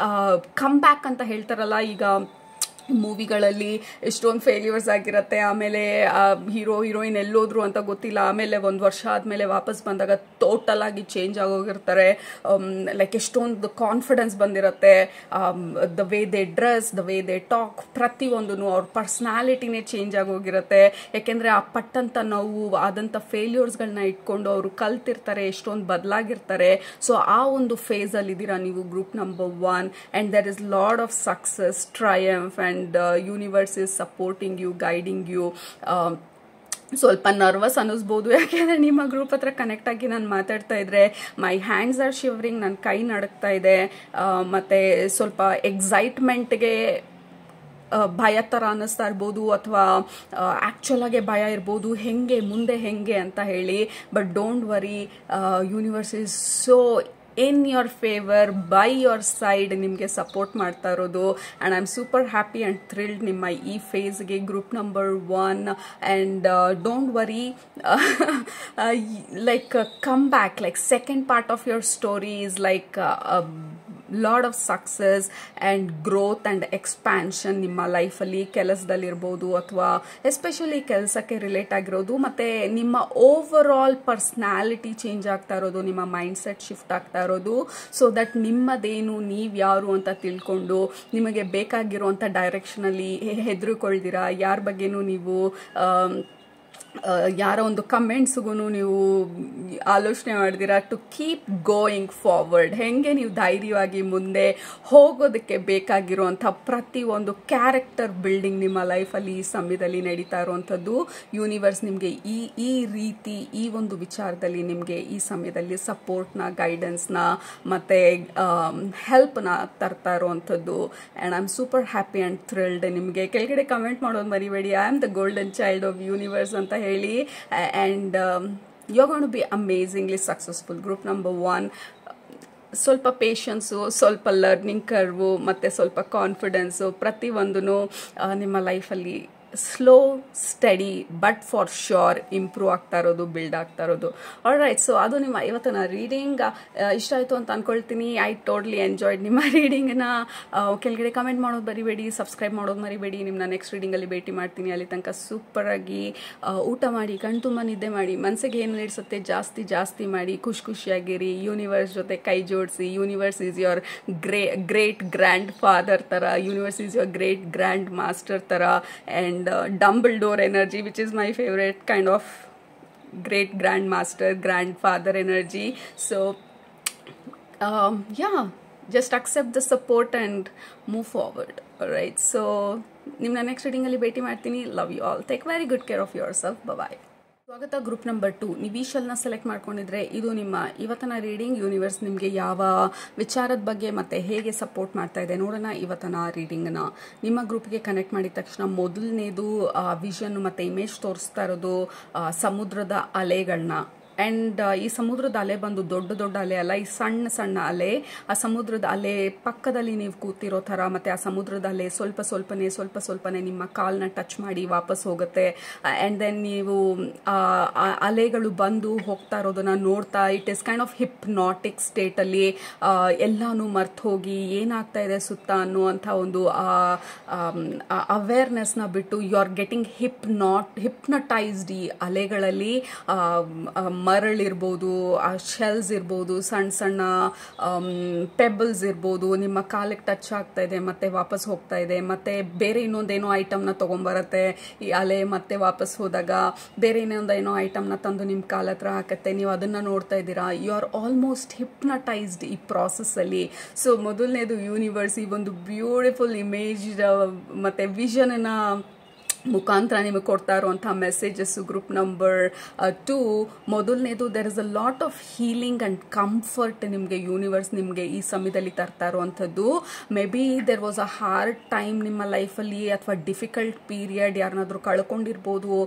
come back ಅಂತ ಹೇಳ್ತಾರಲ್ಲ. ಈಗ ಮೂವಿಗಳಲ್ಲಿ ಎಷ್ಟೊಂದು ಫೇಲ್ಯೂರ್ಸ್ ಆಗಿರುತ್ತೆ, ಆಮೇಲೆ ಹೀರೋ ಹೀರೋಯಿನ್ ಎಲ್ಲೋದ್ರು ಅಂತ ಗೊತ್ತಿಲ್ಲ, ಆಮೇಲೆ ಒಂದು ವರ್ಷ ಆದಮೇಲೆ ವಾಪಸ್ ಬಂದಾಗ ಟೋಟಲ್ ಆಗಿ ಚೇಂಜ್ ಆಗೋಗಿರ್ತಾರೆ. ಲೈಕ್ ಎಷ್ಟೊಂದು ಕಾನ್ಫಿಡೆನ್ಸ್ ಬಂದಿರುತ್ತೆ. The way they dress, the way they talk, ಪ್ರತಿಯೊಂದೂ ಅವ್ರ ಪರ್ಸ್ನಾಲಿಟಿನೇ ಚೇಂಜ್ ಆಗೋಗಿರುತ್ತೆ. ಯಾಕೆಂದರೆ ಆ ಪಟ್ಟಂತ ನೋವು ಆದಂಥ ಫೇಲ್ಯೂರ್ಸ್ಗಳನ್ನ ಇಟ್ಕೊಂಡು ಅವರು ಕಲ್ತಿರ್ತಾರೆ, ಎಷ್ಟೊಂದು ಬದಲಾಗಿರ್ತಾರೆ. ಸೊ ಆ ಒಂದು ಫೇಸಲ್ಲಿ ಇದ್ದೀರಾ ನೀವು, group number 1, and there is lot of success, triumph, and universe is supporting you, guiding you. ಸ್ವಲ್ಪ ನರ್ವಸ್ ಅನ್ನಿಸ್ಬೋದು, ಯಾಕೆಂದರೆ ನಿಮ್ಮ ಗ್ರೂಪ್ ಹತ್ರ ಕನೆಕ್ಟ್ ಆಗಿ ನಾನು ಮಾತಾಡ್ತಾ ಇದ್ರೆ ಮೈ ಹ್ಯಾಂಡ್ಸ್ ಆರ್ ಶಿವರಿಂಗ್, ನನ್ನ ಕೈ ನಡುಕ್ತಾ ಇದೆ, ಮತ್ತು ಸ್ವಲ್ಪ ಎಕ್ಸೈಟ್ಮೆಂಟ್ಗೆ ಭಯ ಥರ ಅನ್ನಿಸ್ತಾ ಇರ್ಬೋದು, ಅಥವಾ ಆ್ಯಕ್ಚುಲ್ ಆಗಿ ಭಯ ಇರ್ಬೋದು, ಮುಂದೆ ಹೆಂಗೆ ಅಂತ ಹೇಳಿ. But don't worry, universe is so in your favour, by your side, ನಿಮಗೆ ಸಪೋರ್ಟ್ ಮಾಡ್ತಾ ಇರೋದು. And I am super happy and thrilled ನಿಮ್ಮ ಈ ಫೇಸ್ಗೆ, group number 1. And don't worry, like come back, like second part of your story is like lot of success and growth and expansion ನಿಮ್ಮ ಲೈಫಲ್ಲಿ, ಕೆಲಸದಲ್ಲಿರ್ಬೋದು, ಅಥವಾ especially ಕೆಲಸಕ್ಕೆ relate ಆಗಿರೋದು. ಮತ್ತು ನಿಮ್ಮ ಓವರ್ ಆಲ್ ಪರ್ಸ್ನಾಲಿಟಿ ಚೇಂಜ್ ಆಗ್ತಾ ಇರೋದು, ನಿಮ್ಮ ಮೈಂಡ್ ಸೆಟ್ ಶಿಫ್ಟ್ ಆಗ್ತಾ ಇರೋದು. ಸೊ ದಟ್ ನಿಮ್ಮದೇನು, ನೀವು ಯಾರು ಅಂತ ತಿಳ್ಕೊಂಡು ನಿಮಗೆ ಬೇಕಾಗಿರುವಂಥ ಡೈರೆಕ್ಷನಲ್ಲಿ ಹೆದರ್ಕೊಳ್ದಿರಾ, ಯಾರ ಬಗ್ಗೆನೂ ನೀವು ಯಾರೋ ಒಂದು ಕಮೆಂಟ್ಸ್ಗೂ ನೀವು ಆಲೋಚನೆ ಮಾಡಿದಿರಾ, ಟು ಕೀಪ್ ಗೋಯಿಂಗ್ ಫಾರ್ವರ್ಡ್, ಹೆಂಗೆ ನೀವು ಧೈರ್ಯವಾಗಿ ಮುಂದೆ ಹೋಗೋದಕ್ಕೆ ಬೇಕಾಗಿರುವಂಥ ಪ್ರತಿಯೊಂದು ಕ್ಯಾರೆಕ್ಟರ್ ಬಿಲ್ಡಿಂಗ್ ನಿಮ್ಮ ಲೈಫಲ್ಲಿ ಈ ಸಮಯದಲ್ಲಿ ನಡೀತಾ ಇರುವಂಥದ್ದು. ಯೂನಿವರ್ಸ್ ನಿಮಗೆ ಈ ರೀತಿ ಈ ಒಂದು ವಿಚಾರದಲ್ಲಿ ನಿಮಗೆ ಈ ಸಮಯದಲ್ಲಿ ಸಪೋರ್ಟ್ನ, ಗೈಡೆನ್ಸ್ನ ಮತ್ತು ಹೆಲ್ಪ್ನ ತರ್ತಾ ಇರುವಂಥದ್ದು. And I am super happy and thrilled. ನಿಮಗೆ ಕೆಳಗಡೆ ಕಮೆಂಟ್ ಮಾಡೋದು ಮರಿಬೇಡಿ, I am the golden child of universe ಅಂತ ಹೇಳಿ. And you're going to be amazingly successful. Group number 1, ಸ್ವಲ್ಪ ಪೇಷನ್ಸು, ಸ್ವಲ್ಪ ಲರ್ನಿಂಗ್ ಕರ್ವು, ಮತ್ತು ಸ್ವಲ್ಪ ಕಾನ್ಫಿಡೆನ್ಸು, ಪ್ರತಿಯೊಂದೂ ನಿಮ್ಮ ಲೈಫಲ್ಲಿ slow study but for sure improve ಆಗ್ತಾ ಇರೋದು, ಬಿಲ್ಡ್ ಆಗ್ತಾ ಇರೋದು. ಆಲ್ರೈಟ್, ಸೊ ಅದು ನಿಮ್ಮ ಇವತ್ತಿನ ರೀಡಿಂಗ್. ಇಷ್ಟ ಆಯಿತು ಅಂತ ಅಂದ್ಕೊಳ್ತೀನಿ. ಐ ಟೋಟ್ಲಿ ಎಂಜಾಯ್ಡ್ ನಿಮ್ಮ ರೀಡಿಂಗ್ನ. ಕೆಳಗಡೆ ಕಮೆಂಟ್ ಮಾಡೋದು ಮರಿಬೇಡಿ, ಸಬ್ಸ್ಕ್ರೈಬ್ ಮಾಡೋದು ಮರಿಬೇಡಿ. ನಿಮ್ಮನ್ನ ನೆಕ್ಸ್ಟ್ ರೀಡಿಂಗಲ್ಲಿ ಭೇಟಿ ಮಾಡ್ತೀನಿ. ಅಲ್ಲಿ ತನಕ ಸೂಪರಾಗಿ ಊಟ ಮಾಡಿ, ಕಣ್ ತುಂಬ ನಿದ್ದೆ ಮಾಡಿ, ಮನಸ್ಸಿಗೆ ಏನು ನಡೆಸುತ್ತೆ ಜಾಸ್ತಿ ಮಾಡಿ, ಖುಷಿಯಾಗಿರಿ, ಯೂನಿವರ್ಸ್ ಜೊತೆ ಕೈ ಜೋಡಿಸಿ. Universe is your great grandfather ಥರ, universe is your great grand master ಥರ. And Dumbledore energy, which is my favorite kind of great grandmaster, grandfather energy. So yeah, just accept the support and move forward. Alright, so nimna next reading alli beti martini. Love you all, take very good care of yourself. Bye bye. ಸ್ವಾಗತ. Group number 2, ನೀವು ಈ ಶೆಲ್ನ select ಮಾಡ್ಕೊಂಡಿದ್ರೆ ಇದು ನಿಮ್ಮ ಇವತ್ತಿನ reading. Universe ನಿಮಗೆ ಯಾವ ವಿಚಾರದ ಬಗ್ಗೆ ಮತ್ತು ಹೇಗೆ ಸಪೋರ್ಟ್ ಮಾಡ್ತಾ ಇದೆ ನೋಡೋಣ ಇವತ್ತಿನ ರೀಡಿಂಗ್ನ. ನಿಮ್ಮ ಗ್ರೂಪ್ಗೆ ಕನೆಕ್ಟ್ ಮಾಡಿದ ತಕ್ಷಣ ಮೊದಲನೇದು ವಿಷನ್ ಮತ್ತು ಇಮೇಜ್ ತೋರಿಸ್ತಾ ಇರೋದು ಸಮುದ್ರದ ಅಲೆಗಳನ್ನ. ಆ್ಯಂಡ್ ಈ ಸಮುದ್ರದ ಅಲೆ ಬಂದು ದೊಡ್ಡ ಅಲೆ ಅಲ್ಲ, ಈ ಸಣ್ಣ ಅಲೆ. ಆ ಸಮುದ್ರದ ಅಲೆ ಪಕ್ಕದಲ್ಲಿ ನೀವು ಕೂತಿರೋ ಥರ, ಮತ್ತು ಆ ಸಮುದ್ರದ ಅಲೆ ಸ್ವಲ್ಪನೇ ನಿಮ್ಮ ಕಾಲನ್ನ ಟಚ್ ಮಾಡಿ ವಾಪಸ್ ಹೋಗುತ್ತೆ. ಆ್ಯಂಡ್ ದೆನ್ ನೀವು ಅಲೆಗಳು ಬಂದು ಹೋಗ್ತಾ ಇರೋದನ್ನ ನೋಡ್ತಾ, it is kind of hypnotic ಸ್ಟೇಟಲ್ಲಿ ಎಲ್ಲಾನು ಮರ್ತು ಹೋಗಿ ಏನಾಗ್ತಾ ಇದೆ ಸುತ್ತ ಅನ್ನುವಂಥ ಒಂದು ಅವೇರ್ನೆಸ್ನ ಬಿಟ್ಟು ಯು ಆರ್ ಗೆಟಿಂಗ್ ಹಿಪ್ನಟೈಸ್ಡ್ ಈ ಅಲೆಗಳಲ್ಲಿ. ಮರಳಿರ್ಬೋದು, ಆ ಶೆಲ್ಸ್ ಇರ್ಬೋದು, ಸಣ್ಣ ಪೆಬಲ್ಸ್ ಇರ್ಬೋದು, ನಿಮ್ಮ ಕಾಲಿಗೆ ಟಚ್ ಆಗ್ತಾ ಇದೆ ಮತ್ತೆ ವಾಪಸ್ ಹೋಗ್ತಾ ಇದೆ. ಮತ್ತೆ ಬೇರೆ ಇನ್ನೊಂದೇನೋ ಐಟಮ್ನ ತೊಗೊಂಬರತ್ತೆ ಈ ಅಲೆ, ಮತ್ತೆ ವಾಪಸ್ ಹೋದಾಗ ಬೇರೆ ಇನ್ನೊಂದೇನೋ ಐಟಮ್ನ ತಂದು ನಿಮ್ಮ ಕಾಲ ಹತ್ರ ಹಾಕತ್ತೆ. ನೀವು ಅದನ್ನು ನೋಡ್ತಾ ಇದ್ದೀರಾ. ಯು ಆರ್ ಆಲ್ಮೋಸ್ಟ್ ಹಿಪ್ನಟೈಸ್ಡ್ ಈ ಪ್ರಾಸೆಸ್ಸಲ್ಲಿ. ಸೊ ಮೊದಲನೇದು ಯೂನಿವರ್ಸ್ ಈ ಒಂದು ಬ್ಯೂಟಿಫುಲ್ ಇಮೇಜ್ ಮತ್ತು ವಿಷನ್ನ ಮುಖಾಂತರ ನಿಮಗೆ ಕೊಡ್ತಾ ಇರುವಂಥ ಮೆಸೇಜಸ್. ಗ್ರೂಪ್ ನಂಬರ್ 2, ಮೊದಲನೇದು there is a lot of healing and comfort ನಿಮಗೆ ಯೂನಿವರ್ಸ್ ನಿಮಗೆ ಈ ಸಮಯದಲ್ಲಿ ತರ್ತಾ ಇರುವಂಥದ್ದು. May be there was a hard time ನಿಮ್ಮ ಲೈಫಲ್ಲಿ, ಅಥವಾ ಡಿಫಿಕಲ್ಟ್ ಪೀರಿಯಡ್, ಯಾರನ್ನಾದ್ರೂ ಕಳ್ಕೊಂಡಿರ್ಬೋದು,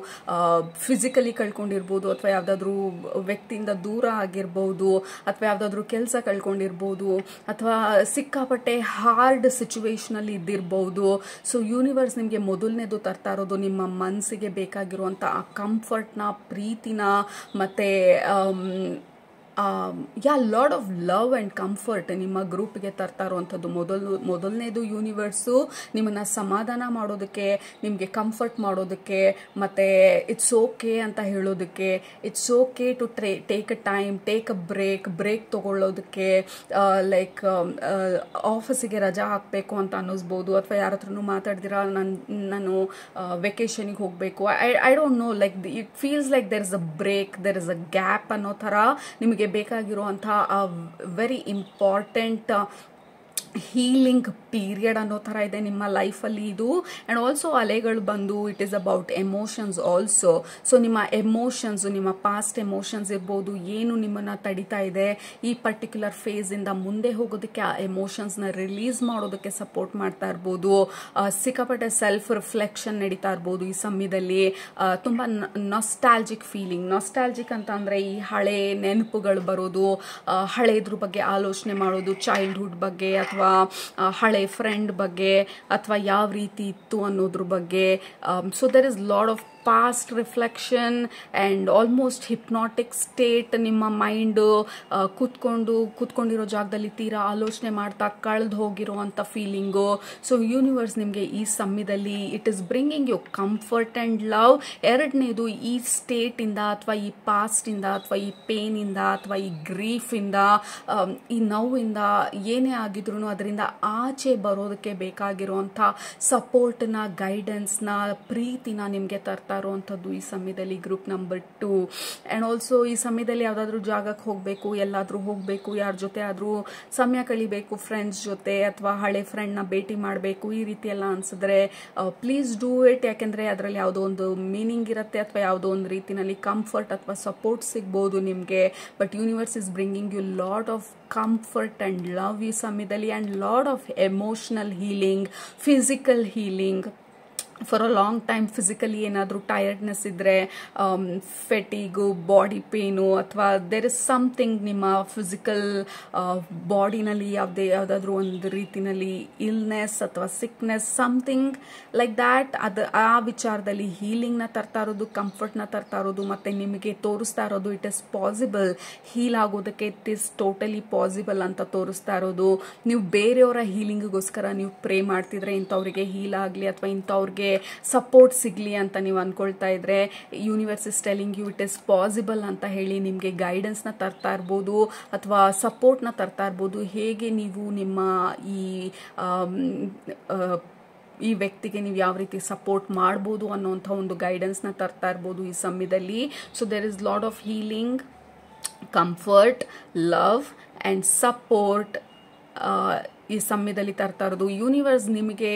ಫಿಸಿಕಲಿ ಕಳ್ಕೊಂಡಿರ್ಬೋದು, ಅಥವಾ ಯಾವುದಾದ್ರೂ ವ್ಯಕ್ತಿಯಿಂದ ದೂರ ಆಗಿರ್ಬೋದು, ಅಥವಾ ಯಾವುದಾದ್ರೂ ಕೆಲಸ ಕಳ್ಕೊಂಡಿರ್ಬೋದು, ಅಥವಾ ಸಿಕ್ಕಾಪಟ್ಟೆ ಹಾರ್ಡ್ ಸಿಚುವೇಶನಲ್ಲಿ ಇದ್ದಿರ್ಬೋದು. ಸೊ ಯೂನಿವರ್ಸ್ ನಿಮಗೆ ಮೊದಲನೇದು ತರ್ತಾ ಇರೋದು ಇರೋದು ನಿಮ್ಮ ಮನಸ್ಸಿಗೆ ಬೇಕಾಗಿರುವಂಥ ಆ ಕಂಫರ್ಟ್ನ, ಪ್ರೀತಿನ, ಮತ್ತು lot of love and comfort ನಿಮ್ಮ ಗ್ರೂಪ್ಗೆ ತರ್ತಾ ಇರುವಂಥದ್ದು. ಮೊದಲನೇದು ಯೂನಿವರ್ಸು ನಿಮ್ಮನ್ನು ಸಮಾಧಾನ ಮಾಡೋದಕ್ಕೆ, ನಿಮಗೆ ಕಂಫರ್ಟ್ ಮಾಡೋದಕ್ಕೆ, ಮತ್ತು ಇಟ್ಸ್ ಓಕೆ ಅಂತ ಹೇಳೋದಕ್ಕೆ, it's okay to take a time, take a break ತೊಗೊಳ್ಳೋದಕ್ಕೆ. ಲೈಕ್ ಆಫೀಸಿಗೆ ರಜಾ ಹಾಕಬೇಕು ಅಂತ ಅನ್ನಿಸ್ಬೋದು, ಅಥವಾ ಯಾರ ಹತ್ರನೂ ಮಾತಾಡ್ದಿರಾ ನಾನು ವೆಕೇಷನಿಗೆ ಹೋಗಬೇಕು, I don't know, like it feels like there is a break, there is a gap ಅನ್ನೋ ಥರ ನಿಮಗೆ ಬೇಕಾಗಿರುವಂತಹ ವೆರಿ ಇಂಪಾರ್ಟೆಂಟ್ ಹೀಲಿಂಗ್ ಪೀರಿಯಡ್ ಅನ್ನೋ ಥರ ಇದೆ ನಿಮ್ಮ ಲೈಫಲ್ಲಿ ಇದು. ಆ್ಯಂಡ್ ಆಲ್ಸೋ ಅಲೆಗಳು ಬಂದು it is about emotions also. So ನಿಮ್ಮ ಎಮೋಷನ್ಸು, ನಿಮ್ಮ ಪಾಸ್ಟ್ ಎಮೋಷನ್ಸ್ ಇರ್ಬೋದು, ಏನು ನಿಮ್ಮನ್ನು ತಡಿತಾ ಇದೆ ಈ ಪರ್ಟಿಕ್ಯುಲರ್ ಫೇಸಿಂದ ಮುಂದೆ ಹೋಗೋದಕ್ಕೆ, ಆ ಎಮೋಷನ್ಸ್ನ ರಿಲೀಸ್ ಮಾಡೋದಕ್ಕೆ ಸಪೋರ್ಟ್ ಮಾಡ್ತಾ ಇರ್ಬೋದು. ಸಿಕ್ಕಾಪಟ್ಟೆ ಸೆಲ್ಫ್ ರಿಫ್ಲೆಕ್ಷನ್ ನಡೀತಾ ಇರ್ಬೋದು ಈ ಸಮಯದಲ್ಲಿ. ತುಂಬ ನಾಸ್ಟಾಲ್ಜಿಕ್ ಫೀಲಿಂಗ್. ನಾಸ್ಟಾಲ್ಜಿಕ್ ಅಂತ ಅಂದರೆ ಈ ಹಳೆ ನೆನಪುಗಳು ಬರೋದು, ಹಳೇದ್ರ ಬಗ್ಗೆ ಆಲೋಚನೆ ಮಾಡೋದು, ಚೈಲ್ಡ್ಹುಡ್ ಬಗ್ಗೆ ಅಥವಾ ಹಳೆ ಫ್ರೆಂಡ್ ಬಗ್ಗೆ, ಅಥವಾ ಯಾವ ರೀತಿ ಇತ್ತು ಅನ್ನೋದ್ರ ಬಗ್ಗೆ. So there is lot of past reflection and almost hypnotic state. ನಿಮ್ಮ ಮೈಂಡು ಕೂತ್ಕೊಂಡಿರೋ ಜಾಗದಲ್ಲಿ ತೀರಾ ಆಲೋಚನೆ ಮಾಡ್ತಾ ಕಳೆದು ಹೋಗಿರೋವಂಥ ಫೀಲಿಂಗು. ಸೊ ಯೂನಿವರ್ಸ್ ನಿಮಗೆ ಈ ಸಮಯದಲ್ಲಿ it is bringing you comfort and love. ಎರಡನೇದು, ಈ ಸ್ಟೇಟಿಂದ ಅಥವಾ ಈ ಪಾಸ್ಟಿಂದ ಅಥವಾ ಈ ಪೇನಿಂದ ಅಥವಾ ಈ ಗ್ರೀಫಿಂದ, ಈ ನೋವಿಂದ ಏನೇ ಆಗಿದ್ರು ಅದರಿಂದ ಆಚೆ ಬರೋದಕ್ಕೆ ಬೇಕಾಗಿರುವಂಥ ಸಪೋರ್ಟ್ನ, ಗೈಡೆನ್ಸ್ನ, ಪ್ರೀತಿನ ನಿಮಗೆ ತರ್ತಾ ಇರುವಂಥದ್ದು ಈ ಸಮಯದಲ್ಲಿ ಗ್ರೂಪ್ ನಂಬರ್ 2. ಆ್ಯಂಡ್ ಆಲ್ಸೋ ಈ ಸಮಯದಲ್ಲಿ ಯಾವುದಾದ್ರೂ ಜಾಗಕ್ಕೆ ಹೋಗಬೇಕು, ಎಲ್ಲಾದರೂ ಹೋಗಬೇಕು, ಯಾರ ಜೊತೆ ಆದರೂ ಸಮಯ ಕಳಿಬೇಕು, ಫ್ರೆಂಡ್ಸ್ ಜೊತೆ ಅಥವಾ ಹಳೆ ಫ್ರೆಂಡ್ನ ಭೇಟಿ ಮಾಡಬೇಕು, ಈ ರೀತಿ ಎಲ್ಲ ಅನಿಸಿದ್ರೆ ಪ್ಲೀಸ್ ಡೂ ಇಟ್. ಯಾಕೆಂದರೆ ಅದರಲ್ಲಿ ಯಾವುದೋ ಒಂದು ಮೀನಿಂಗ್ ಇರುತ್ತೆ ಅಥವಾ ಯಾವುದೋ ಒಂದು ರೀತಿಯಲ್ಲಿ ಕಂಫರ್ಟ್ ಅಥವಾ ಸಪೋರ್ಟ್ ಸಿಗ್ಬೋದು ನಿಮಗೆ. But universe is bringing you lot of comfort and love ಈ ಸಮಯದಲ್ಲಿ, and lot of emotional healing, physical healing. For a long time physically ಏನಾದರೂ ಟಯರ್ಡ್ನೆಸ್ ಇದ್ದರೆ, ಫೆಟಿಗು, ಬಾಡಿ ಪೇನು, ಅಥವಾ ದೇರ್ ಇಸ್ ಸಮಥಿಂಗ್ ನಿಮ್ಮ ಫಿಸಿಕಲ್ ಬಾಡಿನಲ್ಲಿ ಯಾವುದಾದ್ರೂ ಒಂದು ರೀತಿಯಲ್ಲಿ ಇಲ್ನೆಸ್ ಅಥವಾ ಸಿಕ್ನೆಸ್, ಸಮಥಿಂಗ್ ಲೈಕ್ ದ್ಯಾಟ್, ಆ ವಿಚಾರದಲ್ಲಿ ಹೀಲಿಂಗ್ನ ತರ್ತಾ ಇರೋದು, ಕಂಫರ್ಟ್ನ ತರ್ತಾ ಇರೋದು, ಮತ್ತು ನಿಮಗೆ ತೋರಿಸ್ತಾ ಇರೋದು ಇಟ್ ಇಸ್ ಪಾಸಿಬಲ್, ಹೀಲ್ ಆಗೋದಕ್ಕೆ ಇಟ್ ಇಸ್ ಟೋಟಲಿ ಪಾಸಿಬಲ್ ಅಂತ ತೋರಿಸ್ತಾ ಇರೋದು. ನೀವು ಬೇರೆಯವರ ಹೀಲಿಂಗಿಗೋಸ್ಕರ ನೀವು ಪ್ರೇ ಮಾಡ್ತಿದ್ರೆ, ಇಂಥವ್ರಿಗೆ ಹೀಲ್ ಆಗಲಿ ಅಥವಾ ಇಂಥವ್ರಿಗೆ ಸಪೋರ್ಟ್ ಸಿಗಲಿ ಅಂತ ನೀವು ಅನ್ಕೊಳ್ತಾ ಇದ್ರೆ, universe is telling you it is possible ಅಂತ ಹೇಳಿ ನಿಮಗೆ ಗೈಡೆನ್ಸ್ನ ತರ್ತಾ ಇರ್ಬೋದು ಅಥವಾ ಸಪೋರ್ಟ್ನ ತರ್ತಾ ಇರ್ಬೋದು. ಹೇಗೆ ನೀವು ನಿಮ್ಮ ಈ ವ್ಯಕ್ತಿಗೆ ನೀವು ಯಾವ ರೀತಿ ಸಪೋರ್ಟ್ ಮಾಡ್ಬೋದು ಅನ್ನೋಂಥ ಒಂದು ಗೈಡೆನ್ಸ್ನ ತರ್ತಾ ಇರ್ಬೋದು ಈ ಸಮಯದಲ್ಲಿ. So there is lot of healing, comfort, love and support ಈ ಸಮಯದಲ್ಲಿ ತರ್ತಾ ಇರೋದು. ಯೂನಿವರ್ಸ್ ನಿಮಗೆ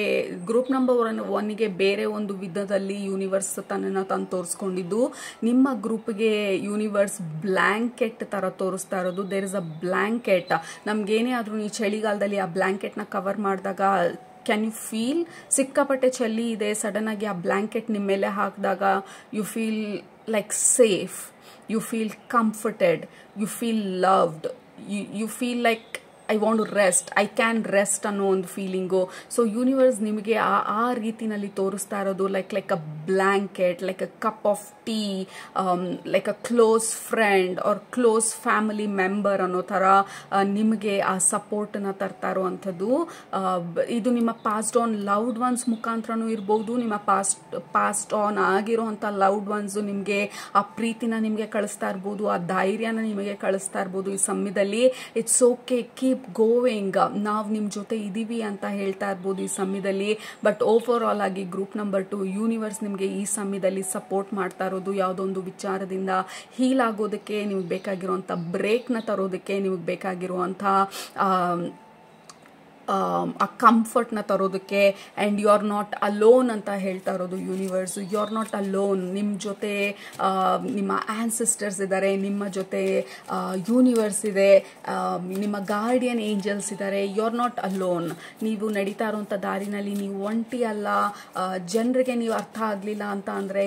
ಗ್ರೂಪ್ ನಂಬರ್ 1ಗೆ ಬೇರೆ ಒಂದು ವಿಧದಲ್ಲಿ ಯೂನಿವರ್ಸ್ ತನ್ನನ್ನು ತಂದು ತೋರಿಸ್ಕೊಂಡಿದ್ದು, ನಿಮ್ಮ ಗ್ರೂಪ್ಗೆ ಯೂನಿವರ್ಸ್ ಬ್ಲ್ಯಾಂಕೆಟ್ ಥರ ತೋರಿಸ್ತಾ ಇರೋದು. There is a blanket. ನಮಗೇನೇ ಆದರೂ ಈ ಚಳಿಗಾಲದಲ್ಲಿ ಆ ಬ್ಲ್ಯಾಂಕೆಟ್ನ ಕವರ್ ಮಾಡಿದಾಗ ಕ್ಯಾನ್ ಯು ಫೀಲ್ ಸಿಕ್ಕಾಪಟ್ಟೆ ಚಳಿ ಇದೆ, ಸಡನ್ ಆಗಿ ಆ ಬ್ಲ್ಯಾಂಕೆಟ್ ನಿಮ್ಮ ಮೇಲೆ ಹಾಕಿದಾಗ you feel like safe, you feel comforted, you feel loved, you feel like I want to rest, I can rest ಅನ್ನೋ ಒಂದು ಫೀಲಿಂಗು. ಸೊ ಯೂನಿವರ್ಸ್ ನಿಮಗೆ ಆ ರೀತಿನಲ್ಲಿ ತೋರಿಸ್ತಾ ಇರೋದು like a blanket, like a cup of tea, like a close friend or close family member ಅನ್ನೋ ಥರ ನಿಮಗೆ ಆ ಸಪೋರ್ಟನ್ನು ತರ್ತಾ ಇರುವಂಥದ್ದು. ಇದು ನಿಮ್ಮ ಪಾಸ್ಟ್ ಆನ್ ಲವ್ಡ್ ಒನ್ಸ್ ಮುಖಾಂತರನೂ ಇರ್ಬೋದು, ನಿಮ್ಮ ಪಾಸ್ಟ್ ಆನ್ ಆಗಿರೋಂಥ ಲವ್ಡ್ ಒನ್ಸು ನಿಮಗೆ ಆ ಪ್ರೀತಿನ ನಿಮಗೆ ಕಳಿಸ್ತಾ ಇರ್ಬೋದು, ಆ ಧೈರ್ಯನ ನಿಮಗೆ ಕಳಿಸ್ತಾ ಇರ್ಬೋದು ಈ ಸಮಯದಲ್ಲಿ. ಇಟ್ಸ್ ಓಕೆ, ಕೀಪ್ ಗೋವಿಂಗ್, ನಾವು ನಿಮ್ಮ ಜೊತೆ ಇದ್ದೀವಿ ಅಂತ ಹೇಳ್ತಾ ಇರ್ಬೋದು ಈ ಸಮಯದಲ್ಲಿ. ಬಟ್ ಓವರ್ ಆಲ್ ಆಗಿ ಗ್ರೂಪ್ ನಂಬರ್ 2 ಯೂನಿವರ್ಸ್ ನಿಮಗೆ ಈ ಸಮಯದಲ್ಲಿ ಸಪೋರ್ಟ್ ಮಾಡ್ತಾ ಇರೋದು ಯಾವುದೋ ಒಂದು ವಿಚಾರದಿಂದ ಹೀಲ್ ಆಗೋದಕ್ಕೆ, ನಿಮಗೆ ಬೇಕಾಗಿರುವಂಥ ಬ್ರೇಕ್ನ ತರೋದಕ್ಕೆ, ನಿಮಗೆ ಬೇಕಾಗಿರುವಂಥ ಆ ಕಂಫರ್ಟ್ನ ತರೋದಕ್ಕೆ. And you are not alone ಅಂತ ಹೇಳ್ತಾ ಇರೋದು universe. You are not alone, ನಿಮ್ಮ ಜೊತೆ ನಿಮ್ಮ ಆನ್ಸಿಸ್ಟರ್ಸ್ ಇದ್ದಾರೆ, ನಿಮ್ಮ ಜೊತೆ ಯೂನಿವರ್ಸ್ ಇದೆ, ನಿಮ್ಮ ಗಾರ್ಡಿಯನ್ ಏಂಜಲ್ಸ್ ಇದ್ದಾರೆ. You are not alone. ನೀವು ನಡೀತಾ ಇರೋಂಥ ದಾರಿನಲ್ಲಿ ನೀವು ಒಂಟಿ ಅಲ್ಲ. ಜನರಿಗೆ ನೀವು ಅರ್ಥ ಆಗಲಿಲ್ಲ ಅಂತ ಅಂದರೆ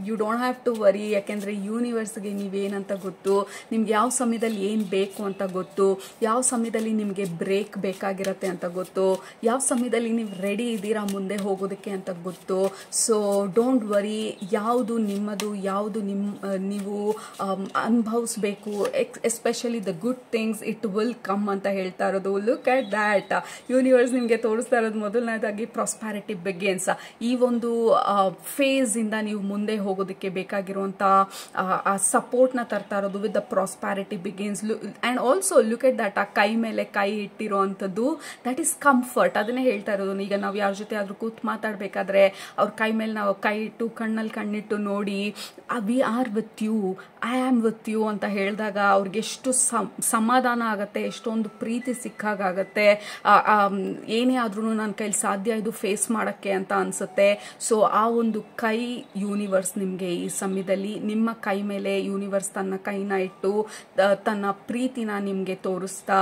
you don't have to worry. ಯಾಕೆಂದರೆ ಯೂನಿವರ್ಸ್ಗೆ ನೀವೇನಂತ ಗೊತ್ತು, ನಿಮ್ಗೆ ಯಾವ ಸಮಯದಲ್ಲಿ ಏನು ಬೇಕು ಅಂತ ಗೊತ್ತು, ಯಾವ ಸಮಯದಲ್ಲಿ ನಿಮಗೆ ಬ್ರೇಕ್ ಬೇಕಾಗಿರತ್ತೆ ಅಂತ ಗೊತ್ತು, ಯಾವ ಸಮಯದಲ್ಲಿ ನೀವು ರೆಡಿ ಇದ್ದೀರಾ ಮುಂದೆ ಹೋಗೋದಕ್ಕೆ ಅಂತ ಗೊತ್ತು. ಸೊ ಡೋಂಟ್ ವರಿ, ಯಾವುದು ನಿಮ್ಮದು, ಯಾವುದು ನೀವು ಅನುಭವಿಸ್ಬೇಕು, especially the good things it will come ಅಂತ ಹೇಳ್ತಾ ಇರೋದು. ಲುಕ್ ಅಟ್ ದ್ಯಾಟ್, ಯೂನಿವರ್ಸ್ ನಿಮಗೆ ತೋರಿಸ್ತಾ ಇರೋದು ಮೊದಲನೇದಾಗಿ ಪ್ರಾಸ್ಪ್ಯಾರಿಟಿ ಬಿಗಿನ್ಸ್. ಈ ಒಂದು ಫೇಸ್ ಇಂದ ನೀವು ಮುಂದೆ ಹೋಗೋದಕ್ಕೆ ಬೇಕಾಗಿರುವಂತ ಆ ಸಪೋರ್ಟ್ನ ತರ್ತಾ ಇರೋದು with the prosperity begins. And also look at that, ಆ ಕೈ ಮೇಲೆ ಕೈ ಇಟ್ಟಿರೋ ಅಂಥದ್ದು, ದಟ್ ಈಸ್ ಕಂಫರ್ಟ್. ಅದನ್ನೇ ಹೇಳ್ತಾ ಇರೋದು. ಈಗ ನಾವು ಯಾರ ಜೊತೆ ಆದ್ರೂ ಕೂತ್ ಮಾತಾಡ್ಬೇಕಾದ್ರೆ ಅವ್ರ ಕೈ ಮೇಲೆ ನಾವು ಕೈ ಇಟ್ಟು ಕಣ್ಣಲ್ಲಿ ಕಣ್ಣಿಟ್ಟು ನೋಡಿ we are with you, I am with you ಅಂತ ಹೇಳಿದಾಗ ಅವ್ರಿಗೆ ಎಷ್ಟು ಸಮಾಧಾನ ಆಗತ್ತೆ, ಎಷ್ಟೊಂದು ಪ್ರೀತಿ ಸಿಕ್ಕಾಗತ್ತೆ. ಏನೇ ಆದ್ರೂ ನನ್ನ ಕೈಲಿ ಸಾಧ್ಯ ಇದು ಫೇಸ್ ಮಾಡಕ್ಕೆ ಅಂತ ಅನ್ಸುತ್ತೆ. ಸೊ ಆ ಒಂದು ಕೈ ಯೂನಿವರ್ಸ್ ನಿಮಗೆ ಈ ಸಮಯದಲ್ಲಿ ನಿಮ್ಮ ಕೈ ಮೇಲೆ ಯೂನಿವರ್ಸ್ ತನ್ನ ಕೈನ ಇಟ್ಟು ತನ್ನ ಪ್ರೀತಿನ ನಿಮಗೆ ತೋರಿಸ್ತಾ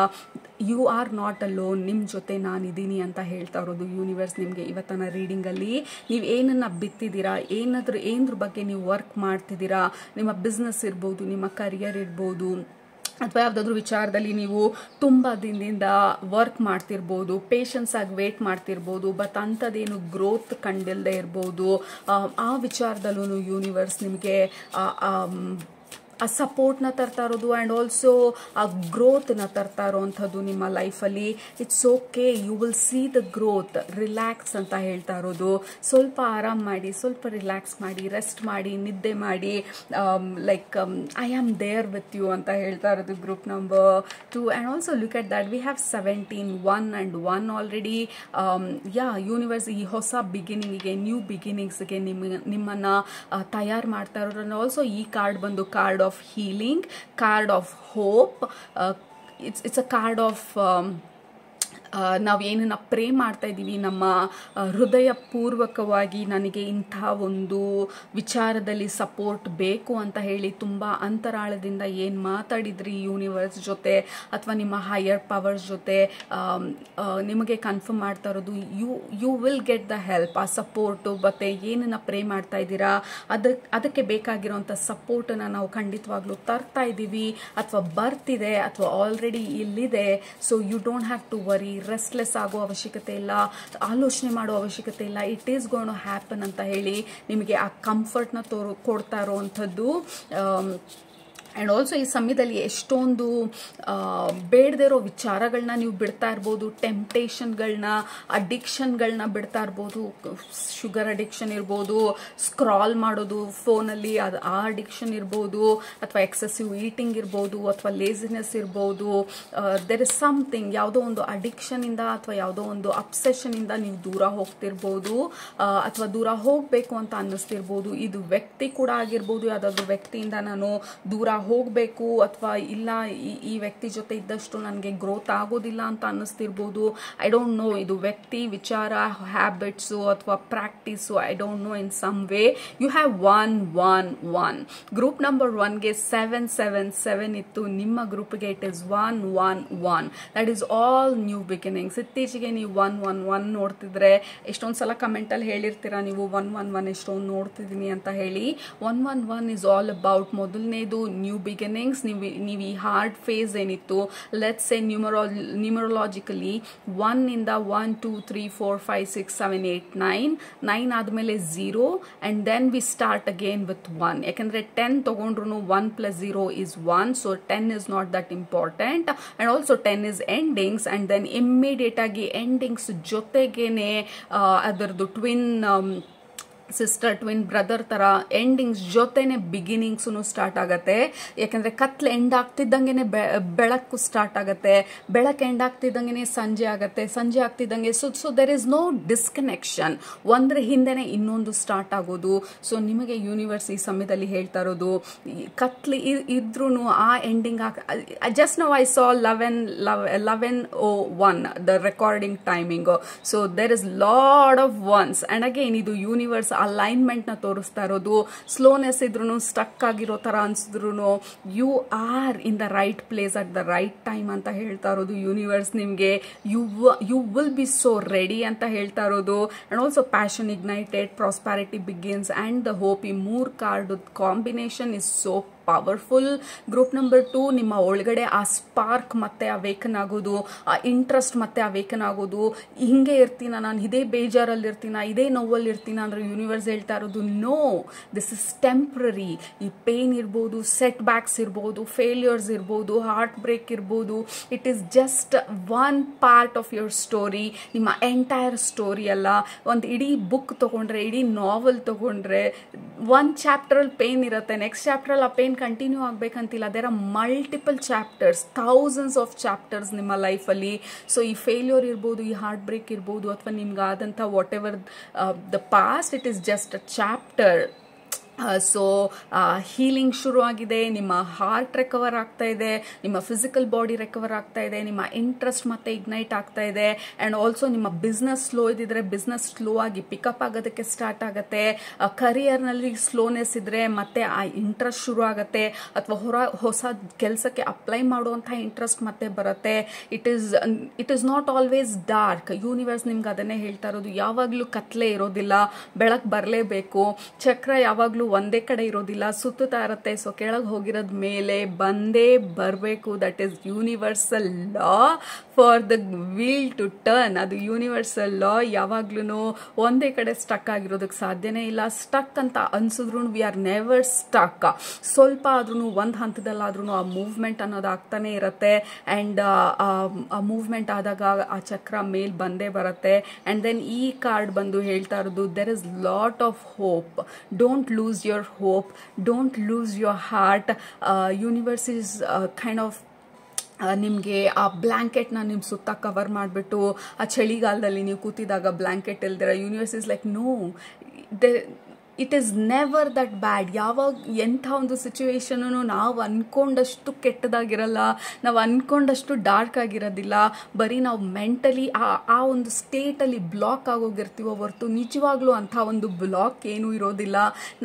ಯು ಆರ್ ನಾಟ್ ಅಲೋನ್, ನಿಮ್ಮ ಜೊತೆ ನಾನಿದ್ದೀನಿ ಅಂತ ಹೇಳ್ತಾ ಇರೋದು ಯೂನಿವರ್ಸ್ ನಿಮಗೆ ಇವತ್ತಿನ ರೀಡಿಂಗಲ್ಲಿ. ನೀವು ಏನನ್ನ ಬಿತ್ತಿದ್ದೀರಾ, ಏನ್ರ ಬಗ್ಗೆ ನೀವು ವರ್ಕ್ ಮಾಡ್ತಿದ್ದೀರಾ, ನಿಮ್ಮ ಬಿಸ್ನೆಸ್ ಇರ್ಬೋದು, ನಿಮ್ಮ ಕರಿಯರ್ ಇರ್ಬೋದು, ಅಥವಾ ಯಾವುದಾದ್ರೂ ವಿಚಾರದಲ್ಲಿ ನೀವು ತುಂಬ ದಿನದಿಂದ ವರ್ಕ್ ಮಾಡ್ತಿರ್ಬೋದು, ಪೇಷನ್ಸ್ ಆಗಿ ವೇಟ್ ಮಾಡ್ತಿರ್ಬೋದು, ಬಟ್ ಅಂಥದ್ದೇನು ಗ್ರೋತ್ ಕಂಡಿಲ್ಲದೆ ಇರ್ಬೋದು. ಆ ವಿಚಾರದಲ್ಲೂ ಯೂನಿವರ್ಸ್ ನಿಮಗೆ ಆ ಸಪೋರ್ಟ್ನ ತರ್ತಾ ಇರೋದು ಆ್ಯಂಡ್ ಆಲ್ಸೋ ಆ ಗ್ರೋತ್ನ ತರ್ತಾ ಇರೋವಂಥದ್ದು ನಿಮ್ಮ ಲೈಫಲ್ಲಿ. It's okay, you will see the growth. Relax ಅಂತ ಹೇಳ್ತಾ ಇರೋದು. ಸ್ವಲ್ಪ ಆರಾಮ್ ಮಾಡಿ, ಸ್ವಲ್ಪ ರಿಲ್ಯಾಕ್ಸ್ ಮಾಡಿ, ರೆಸ್ಟ್ ಮಾಡಿ, ನಿದ್ದೆ ಮಾಡಿ. Like I am there with you ಅಂತ ಹೇಳ್ತಾ ಇರೋದು group number 2. And also look at that, we have 17, 1 and 1 already. Universe ಈ ಹೊಸ ಬಿಗಿನಿಂಗಿಗೆ, ನ್ಯೂ ಬಿಗಿನಿಂಗ್ಸ್ಗೆ ನಿಮ್ಮನ್ನು ತಯಾರು ಮಾಡ್ತಾ ಇರೋರು. ಆ್ಯಂಡ್ ಆಲ್ಸೋ ಈ ಕಾರ್ಡ್ ಬಂದು card of healing, card of hope. It's a card of ನಾವು ಏನನ್ನ ಪ್ರೇ ಮಾಡ್ತಾ ಇದ್ದೀವಿ, ನಮ್ಮ ಹೃದಯ ಪೂರ್ವಕವಾಗಿ ನನಗೆ ಇಂಥ ಒಂದು ವಿಚಾರದಲ್ಲಿ ಸಪೋರ್ಟ್ ಬೇಕು ಅಂತ ಹೇಳಿ ತುಂಬ ಅಂತರಾಳದಿಂದ ಏನು ಮಾತಾಡಿದ್ರಿ ಯೂನಿವರ್ಸ್ ಜೊತೆ ಅಥವಾ ನಿಮ್ಮ ಹೈಯರ್ ಪವರ್ಸ್ ಜೊತೆ, ನಿಮಗೆ ಕನ್ಫರ್ಮ್ ಮಾಡ್ತಾ ಇರೋದು you will get the help. ಆ ಸಪೋರ್ಟು ಮತ್ತು ಏನನ್ನ ಪ್ರೇ ಮಾಡ್ತಾ ಇದ್ದೀರಾ ಅದಕ್ಕೆ ಬೇಕಾಗಿರೋಂಥ ಸಪೋರ್ಟನ್ನು ನಾವು ಖಂಡಿತವಾಗ್ಲೂ ತರ್ತಾ ಇದ್ದೀವಿ, ಅಥವಾ ಬರ್ತಿದೆ, ಅಥವಾ ಆಲ್ರೆಡಿ ಇಲ್ಲಿದೆ. So you don't have to worry. Restless ಆಗೋ ಅವಶ್ಯಕತೆ ಇಲ್ಲ, ಆಲೋಚನೆ ಮಾಡೋ ಅವಶ್ಯಕತೆ ಇಲ್ಲ. ಇಟ್ ಈಸ್ ಗೋನ್ ಟು ಹ್ಯಾಪನ್ ಅಂತ ಹೇಳಿ ನಿಮಗೆ ಆ ಕಂಫರ್ಟ್ನ ಕೊಡ್ತಾ ಇರೋವಂಥದ್ದು. ಆ್ಯಂಡ್ ಆಲ್ಸೋ ಈ ಸಮಯದಲ್ಲಿ ಎಷ್ಟೊಂದು ಬೇಡದೇ ಇರೋ ವಿಚಾರಗಳನ್ನ ನೀವು ಬಿಡ್ತಾ ಇರ್ಬೋದು, ಟೆಂಪ್ಟೇಷನ್ಗಳನ್ನ, ಅಡಿಕ್ಷನ್ಗಳನ್ನ ಬಿಡ್ತಾ ಇರ್ಬೋದು. ಶುಗರ್ ಅಡಿಕ್ಷನ್ ಇರ್ಬೋದು, ಸ್ಕ್ರಾಲ್ ಮಾಡೋದು ಫೋನಲ್ಲಿ, ಅದು ಆ ಅಡಿಕ್ಷನ್ ಇರ್ಬೋದು, ಅಥವಾ ಎಕ್ಸೆಸಿವ್ ಈಟಿಂಗ್ ಇರ್ಬೋದು, ಅಥವಾ ಲೇಸಿನೆಸ್ ಇರ್ಬೋದು. ದೆರ್ ಇಸ್ ಸಮಥಿಂಗ್, ಯಾವುದೋ ಒಂದು ಅಡಿಕ್ಷನಿಂದ ಅಥವಾ ಯಾವುದೋ ಒಂದು ಅಬ್ಸೆಷನಿಂದ ನೀವು ದೂರ ಹೋಗ್ತಿರ್ಬೋದು, ಅಥವಾ ದೂರ ಹೋಗಬೇಕು ಅಂತ ಅನ್ನಿಸ್ತಿರ್ಬೋದು. ಇದು ವ್ಯಕ್ತಿ ಕೂಡ ಆಗಿರ್ಬೋದು, ಯಾವುದಾದ್ರೂ ವ್ಯಕ್ತಿಯಿಂದ ನಾನು ದೂರ ಹೋಗಬೇಕು ಅಥವಾ ಇಲ್ಲ ಈ ವ್ಯಕ್ತಿ ಜೊತೆ ಇದ್ದಷ್ಟು ನನಗೆ ಗ್ರೋತ್ ಆಗೋದಿಲ್ಲ ಅಂತ ಅನ್ನಿಸ್ತಿರ್ಬೋದು. ಐ ಡೋಂಟ್ ನೋ, ಇದು ವ್ಯಕ್ತಿ, ವಿಚಾರ, ಹ್ಯಾಬಿಟ್ಸು ಅಥವಾ practice, I don't know. In some way you have 111. Group number 1ಗೆ 777 ಇತ್ತು, ನಿಮ್ಮ ಗ್ರೂಪ್ಗೆ it is 111. That is all new beginnings. ಇತ್ತೀಚೆಗೆ ನೀವು 111 ನೋಡ್ತಿದ್ರೆ ಎಷ್ಟೊಂದು ಸಲ ಕಮೆಂಟಲ್ಲಿ ಹೇಳಿರ್ತೀರಾ ನೀವು 111 ಎಷ್ಟೊಂದು ನೋಡ್ತಿದ್ದೀನಿ ಅಂತ ಹೇಳಿ. 111 ಇಸ್ ಆಲ್ ಅಬೌಟ್ ಮೊದಲನೇದು ನ್ಯೂ ಬಿಗಿನಿಂಗ್ಸ್. ನೀವು ಈ ಹಾರ್ಡ್ ಫೇಸ್ ಏನಿತ್ತು, ಲೆಟ್ಸ್ ಸೇ ನ್ಯೂಮರಾಲಜಿಕಲಿ 1 ಇಂದ 1 2 3 4 5 6 7 8 9 ಆದಮೇಲೆ 0 and then we start again with 1. ಯಾಕಂದ್ರೆ 10 ತಗೊಂಡ್ರು 1 + 0 is 1, so 10 is not that important. And also 10 is endings, and then immediate ಆಗಿ ಎಂಡಿಂಗ್ಸ್ ಜೊತೆಗೇನೆ ಅದರದ್ದು ಟ್ವಿನ್ ಸಿಸ್ಟರ್, ಟ್ವಿನ್ ಬ್ರದರ್ ತರ ಎಂಡಿಂಗ್ಸ್ ಜೊತೆನೆ ಬಿಗಿನಿಂಗ್ಸು ಸ್ಟಾರ್ಟ್ ಆಗತ್ತೆ. ಯಾಕಂದ್ರೆ ಕತ್ಲೆ ಎಂಡ್ ಆಗ್ತಿದ್ದಂಗೆನೆ ಬೆಳಕು ಸ್ಟಾರ್ಟ್ ಆಗತ್ತೆ, ಬೆಳಕು ಎಂಡ್ ಆಗ್ತಿದ್ದಂಗೆನೆ ಸಂಜೆ ಆಗತ್ತೆ, ಸಂಜೆ ಆಗ್ತಿದ್ದಂಗೆ so there is no disconnection. ಒಂದ್ರ ಹಿಂದೆನೆ ಇನ್ನೊಂದು ಸ್ಟಾರ್ಟ್ ಆಗೋದು. ಸೊ ನಿಮಗೆ ಯೂನಿವರ್ಸ್ ಈ ಸಮಯದಲ್ಲಿ ಹೇಳ್ತಾ ಇರೋದು, ಕತ್ಲೆ ಇದ್ರೂ ಆ ಎಂಡಿಂಗ್ just now I saw 11:01 the recording timing. So there is lot of ones. And again ಇದು ಯೂನಿವರ್ಸ್ ಅಲೈನ್ಮೆಂಟ್ನ ತೋರಿಸ್ತಾ ಇರೋದು. ಸ್ಲೋನೆಸ್ ಇದ್ರೂ ಸ್ಟಕ್ ಆಗಿರೋ ಥರ ಅನ್ಸಿದ್ರು you are in the right place at the right time ಅಂತ ಹೇಳ್ತಾ ಇರೋದು ಯೂನಿವರ್ಸ್ ನಿಮಗೆ. You will be so ready ಅಂತ ಹೇಳ್ತಾ ಇರೋದು. And also passion ignited, prosperity begins and the hope. ಈ 3 card combination is so powerful. Group number 2, ನಿಮ್ಮ ಒಳಗಡೆ ಆ ಸ್ಪಾರ್ಕ್ ಮತ್ತೆ ಅವೇಕನ್ ಆಗೋದು, ಆ ಇಂಟ್ರೆಸ್ಟ್ ಮತ್ತೆ ಅವೇಕನ್ ಆಗೋದು. ಹಿಂಗೆ ಇರ್ತೀನ ನಾನು, ಇದೇ ಬೇಜಾರಲ್ಲಿ ಇರ್ತೀನ, ಇದೇ ನೋವಲ್ಲಿ ಇರ್ತೀನ ಅಂದ್ರೆ ಯೂನಿವರ್ಸ್ ಹೇಳ್ತಾ ಇರೋದು ನೋ, ದಿಸ್ ಇಸ್ ಟೆಂಪ್ರರಿ. ಈ ಪೇನ್ ಇರ್ಬೋದು, ಸೆಟ್ ಬ್ಯಾಕ್ಸ್ ಇರ್ಬೋದು, ಫೇಲ್ಯೂರ್ಸ್ ಇರ್ಬೋದು, ಹಾರ್ಟ್ ಬ್ರೇಕ್ ಇರ್ಬೋದು, it is just one part of your story. ನಿಮ್ಮ ಎಂಟೈರ್ ಸ್ಟೋರಿ ಅಲ್ಲ. ಒಂದು ಇಡೀ ಬುಕ್ ತಗೊಂಡ್ರೆ, ಇಡೀ ನಾವೆಲ್ ತಗೊಂಡ್ರೆ, ಒಂದು ಚಾಪ್ಟರಲ್ಲಿ ಪೇನ್ ಇರುತ್ತೆ, ನೆಕ್ಸ್ಟ್ ಚಾಪ್ಟರಲ್ಲಿ ಆ ಪೇನ್ ಕಂಟಿನ್ಯೂ ಆಗಬೇಕಂತಿಲ್ಲ. There are multiple chapters, thousands of chapters ನಿಮ್ಮ ಲೈಫಲ್ಲಿ. ಸೊ ಈ ಫೇಲ್ಯೂರ್ ಇರ್ಬೋದು, ಈ ಹಾರ್ಟ್ ಬ್ರೇಕ್ ಇರ್ಬೋದು, ಅಥವಾ ನಿಮ್ಗಾದಂಥ whatever the past, it is just a chapter. So healing ಶುರು ಆಗಿದೆ. ನಿಮ್ಮ ಹಾರ್ಟ್ ರಿಕವರ್ ಆಗ್ತಾ ಇದೆ, ನಿಮ್ಮ ಫಿಸಿಕಲ್ ಬಾಡಿ ರಿಕವರ್ ಆಗ್ತಾ ಇದೆ, ನಿಮ್ಮ ಇಂಟ್ರೆಸ್ಟ್ ಮತ್ತೆ ಇಗ್ನೈಟ್ ಆಗ್ತಾ ಇದೆ. ಆ್ಯಂಡ್ ಆಲ್ಸೋ ನಿಮ್ಮ ಬಿಸ್ನೆಸ್ ಸ್ಲೋ ಇದ್ದಿದ್ರೆ ಬಿಸ್ನೆಸ್ ಸ್ಲೋ ಆಗಿ ಪಿಕಪ್ ಆಗೋದಕ್ಕೆ ಸ್ಟಾರ್ಟ್ ಆಗುತ್ತೆ. ಕರಿಯರ್ನಲ್ಲಿ ಸ್ಲೋನೆಸ್ ಇದ್ರೆ ಮತ್ತೆ ಆ ಇಂಟ್ರೆಸ್ಟ್ ಶುರು ಆಗುತ್ತೆ, ಅಥವಾ ಹೊಸ ಕೆಲಸಕ್ಕೆ ಅಪ್ಲೈ ಮಾಡುವಂಥ ಇಂಟ್ರೆಸ್ಟ್ ಮತ್ತೆ ಬರುತ್ತೆ. It is not always dark. Universe ನಿಮ್ಗೆ ಅದನ್ನೇ ಹೇಳ್ತಾ ಇರೋದು. ಯಾವಾಗಲೂ ಕತ್ಲೆ ಇರೋದಿಲ್ಲ, ಬೆಳಕು ಬರಲೇಬೇಕು. ಚಕ್ರ ಯಾವಾಗಲೂ ಒಂದೇ ಕಡೆ ಇರೋದಿಲ್ಲ, ಸುತ್ತುತ್ತಾ ಇರುತ್ತೆ. ಸೊ ಕೆಳಗೆ ಹೋಗಿರೋದ್ ಮೇಲೆ ಬಂದೇ ಬರಬೇಕು. That is universal law for the wheel to turn. ಅದು ಯೂನಿವರ್ಸಲ್ ಲಾ. ಯಾವಾಗ್ಲೂ ಒಂದೇ ಕಡೆ ಸ್ಟಕ್ ಆಗಿರೋದಕ್ಕೆ ಸಾಧ್ಯನೇ ಇಲ್ಲ. ಸ್ಟಕ್ ಅಂತ ಅನ್ಸಿದ್ರು ವಿ ಆರ್ ನೆವರ್ ಸ್ಟಕ್. ಸ್ವಲ್ಪ ಆದ್ರೂ ಒಂದು ಹಂತದಲ್ಲಾದ್ರೂ ಆ ಮೂವ್ಮೆಂಟ್ ಅನ್ನೋದು ಆಗ್ತಾನೆ ಇರುತ್ತೆ. ಆ್ಯಂಡ್ ಆ ಮೂವ್ಮೆಂಟ್ ಆದಾಗ ಆ ಚಕ್ರ ಮೇಲ್ ಬಂದೇ ಬರುತ್ತೆ. ಆ್ಯಂಡ್ ದೆನ್ ಈ ಕಾರ್ಡ್ ಬಂದು ಹೇಳ್ತಾ ಇರೋದು there is lot of hope. Don't lose your hope, don't lose your heart. Universe is kind of ನಿಮಗೆ ಆ ಬ್ಲ್ಯಾಂಕೆಟ್ನ ನಿಮ್ಮ ಸುತ್ತ ಕವರ್ ಮಾಡಿಬಿಟ್ಟು, ಆ ಚಳಿಗಾಲದಲ್ಲಿ ನೀವು ಕೂತಿದಾಗ ಬ್ಲ್ಯಾಂಕೆಟ್ ಇಲ್ದಿರ, universe is like no, it is never that bad. ಯಾವಾಗ ಎಂಥ ಒಂದು ಸಿಚುವೇಶನೂ ನಾವು ಅಂದ್ಕೊಂಡಷ್ಟು ಕೆಟ್ಟದಾಗಿರಲ್ಲ, ನಾವು ಅಂದ್ಕೊಂಡಷ್ಟು ಡಾರ್ಕ್ ಆಗಿರೋದಿಲ್ಲ. ಬರೀ ನಾವು ಮೆಂಟಲಿ ಆ ಒಂದು ಸ್ಟೇಟಲ್ಲಿ ಬ್ಲಾಕ್ ಆಗೋಗಿರ್ತೀವೋ ಹೊರತು ನಿಜವಾಗ್ಲೂ ಅಂಥ ಒಂದು ಬ್ಲಾಕ್ ಏನೂ ಇರೋದಿಲ್ಲ.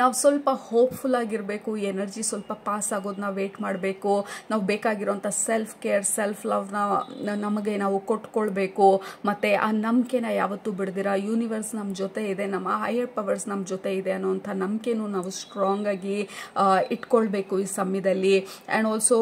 ನಾವು ಸ್ವಲ್ಪ ಹೋಪ್ಫುಲ್ ಆಗಿರಬೇಕು. ಎನರ್ಜಿ ಸ್ವಲ್ಪ ಪಾಸ್ ಆಗೋದನ್ನ ವೇಟ್ ಮಾಡಬೇಕು. ನಾವು ಬೇಕಾಗಿರೋಂಥ ಸೆಲ್ಫ್ ಕೇರ್, ಸೆಲ್ಫ್ ಲವ್ನ ನಮಗೆ ನಾವು ಕೊಟ್ಕೊಳ್ಬೇಕು. ಮತ್ತು ಆ ನಂಬಿಕೆನ ಯಾವತ್ತೂ ಬಿಡ್ದಿರ, ಯೂನಿವರ್ಸ್ ನಮ್ಮ ಜೊತೆ ಇದೆ, ನಮ್ಮ ಹೈಯರ್ ಪವರ್ಸ್ ನಮ್ಮ ಜೊತೆ ಇದೆ ಅನ್ನೋಂಥ ನಂಬಿಕೆನೂ ನಾವು ಸ್ಟ್ರಾಂಗ್ ಆಗಿ ಇಟ್ಕೊಳ್ಬೇಕು ಈ ಸಮಯದಲ್ಲಿ. ಆ್ಯಂಡ್ ಆಲ್ಸೋ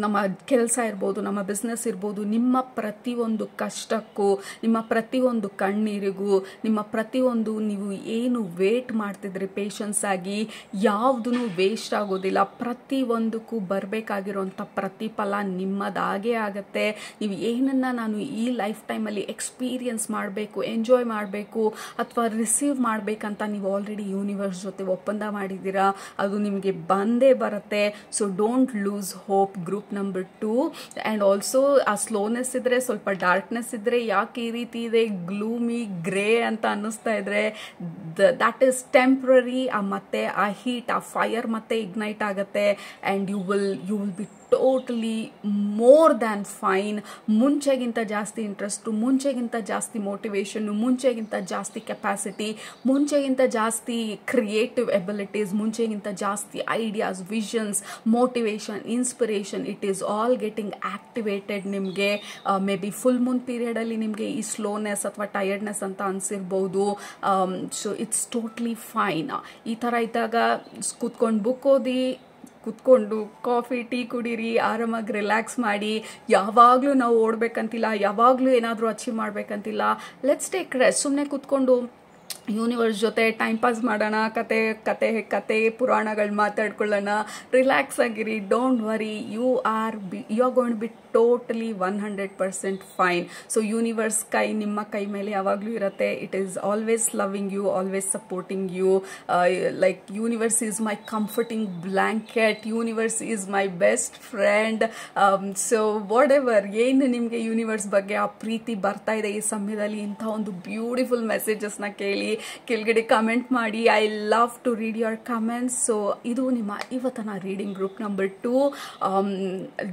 ನಮ್ಮ ಕೆಲಸ ಇರ್ಬೋದು, ನಮ್ಮ ಬಿಸ್ನೆಸ್ ಇರ್ಬೋದು, ನಿಮ್ಮ ಪ್ರತಿಯೊಂದು ಕಷ್ಟಕ್ಕೂ, ನಿಮ್ಮ ಪ್ರತಿಯೊಂದು ಕಣ್ಣೀರಿಗೂ, ನಿಮ್ಮ ಪ್ರತಿಯೊಂದು ನೀವು ಏನು ವೇಟ್ ಮಾಡ್ತಿದ್ರಿ ಪೇಷನ್ಸ್ ಆಗಿ, ಯಾವುದೂ ವೇಸ್ಟ್ ಆಗೋದಿಲ್ಲ. ಪ್ರತಿಯೊಂದಕ್ಕೂ ಬರಬೇಕಾಗಿರೋಂಥ ಪ್ರತಿಫಲ ನಿಮ್ಮದಾಗೇ ಆಗುತ್ತೆ. ನೀವು ಏನನ್ನ ನಾನು ಈ ಲೈಫ್ ಟೈಮಲ್ಲಿ ಎಕ್ಸ್ಪೀರಿಯನ್ಸ್ ಮಾಡಬೇಕು, ಎಂಜಾಯ್ ಮಾಡಬೇಕು ಅಥವಾ ರಿಸೀವ್ ಮಾಡಬೇಕಂತ ನೀವು ಆಲ್ರೆಡಿ ಯೂನಿವರ್ಸ್ ಜೊತೆ ಒಪ್ಪಂದ ಮಾಡಿದ್ದೀರಾ, ಅದು ನಿಮಗೆ ಬಂದೇ ಬರುತ್ತೆ. So don't lose hope. Group number 2. And also ಆ ಸ್ಲೋನೆಸ್ ಇದ್ರೆ, ಸ್ವಲ್ಪ ಡಾರ್ಕ್ನೆಸ್ ಇದ್ರೆ, ಯಾಕೆ ಈ ರೀತಿ ಇದೆ ಗ್ಲೂಮಿ ಗ್ರೇ ಅಂತ ಅನ್ನಿಸ್ತಾ ಇದ್ರೆ, ದಟ್ ಈಸ್ ಟೆಂಪ್ರರಿ. ಮತ್ತೆ ಆ ಹೀಟ್, ಆ ಫೈರ್ ಮತ್ತೆ ಇಗ್ನೈಟ್ ಆಗುತ್ತೆ. And you will be totally more than fine. ಮುಂಚೆಗಿಂತ ಜಾಸ್ತಿ ಇಂಟ್ರೆಸ್ಟು, ಮುಂಚೆಗಿಂತ ಜಾಸ್ತಿ ಮೋಟಿವೇಶನ್ನು, ಮುಂಚೆಗಿಂತ ಜಾಸ್ತಿ ಕೆಪಾಸಿಟಿ, ಮುಂಚೆಗಿಂತ ಜಾಸ್ತಿ ಕ್ರಿಯೇಟಿವ್ ಎಬಿಲಿಟೀಸ್, ಮುಂಚೆಗಿಂತ ಜಾಸ್ತಿ ideas, visions, motivation, inspiration, it is all getting activated. ನಿಮಗೆ ಮೇ ಬಿ ಫುಲ್ ಮೂನ್ ಪೀರಿಯಡಲ್ಲಿ ನಿಮಗೆ ಈ ಸ್ಲೋನೆಸ್ ಅಥವಾ ಟಯರ್ಡ್ನೆಸ್ ಅಂತ ಅನಿಸಿರ್ಬೋದು. So it's totally fine. ಈ ಥರ ಇದ್ದಾಗ ಕೂತ್ಕೊಂಡು ಬುಕ್ ಓದಿ, ಕುತ್ಕೊಂಡು ಕಾಫಿ ಟೀ ಕುಡೀರಿ, ಆರಾಮಾಗಿ ರಿಲ್ಯಾಕ್ಸ್ ಮಾಡಿ. ಯಾವಾಗಲೂ ನಾವು ಓಡಬೇಕಂತಿಲ್ಲ, ಯಾವಾಗಲೂ ಏನಾದರೂ ಅಚೀವ್ ಮಾಡಬೇಕಂತಿಲ್ಲ. Let's take rest. ಸುಮ್ಮನೆ ಕುತ್ಕೊಂಡು ಯೂನಿವರ್ಸ್ ಜೊತೆ ಟೈಮ್ ಪಾಸ್ ಮಾಡೋಣ, ಕತೆ ಪುರಾಣಗಳು ಮಾತಾಡ್ಕೊಳ್ಳೋಣ, ರಿಲ್ಯಾಕ್ಸ್ ಆಗಿರಿ. Don't worry, you are going be totally 100% fine. So universe ನಿಮ್ಮ ಕೈ ಮೇಲೆ ಯಾವಾಗಲೂ ಇರುತ್ತೆ. It is always loving you, always supporting you. Like universe is my comforting blanket, universe is my best friend. So whatever ಏನು ನಿಮಗೆ universe ಬಗ್ಗೆ ಆ ಪ್ರೀತಿ ಬರ್ತಾ ಇದೆ ಈ ಸಮಯದಲ್ಲಿ, ಇಂಥ ಒಂದು ಬ್ಯೂಟಿಫುಲ್ ಮೆಸೇಜಸ್ನ ಕೇಳಿ ಕೆಳಗಡೆ ಕಮೆಂಟ್ ಮಾಡಿ. I love to read your comments. So ಇದು ನಿಮ್ಮ ಇವತ್ತಿನ ರೀಡಿಂಗ್ ಗ್ರೂಪ್ ನಂಬರ್ 2.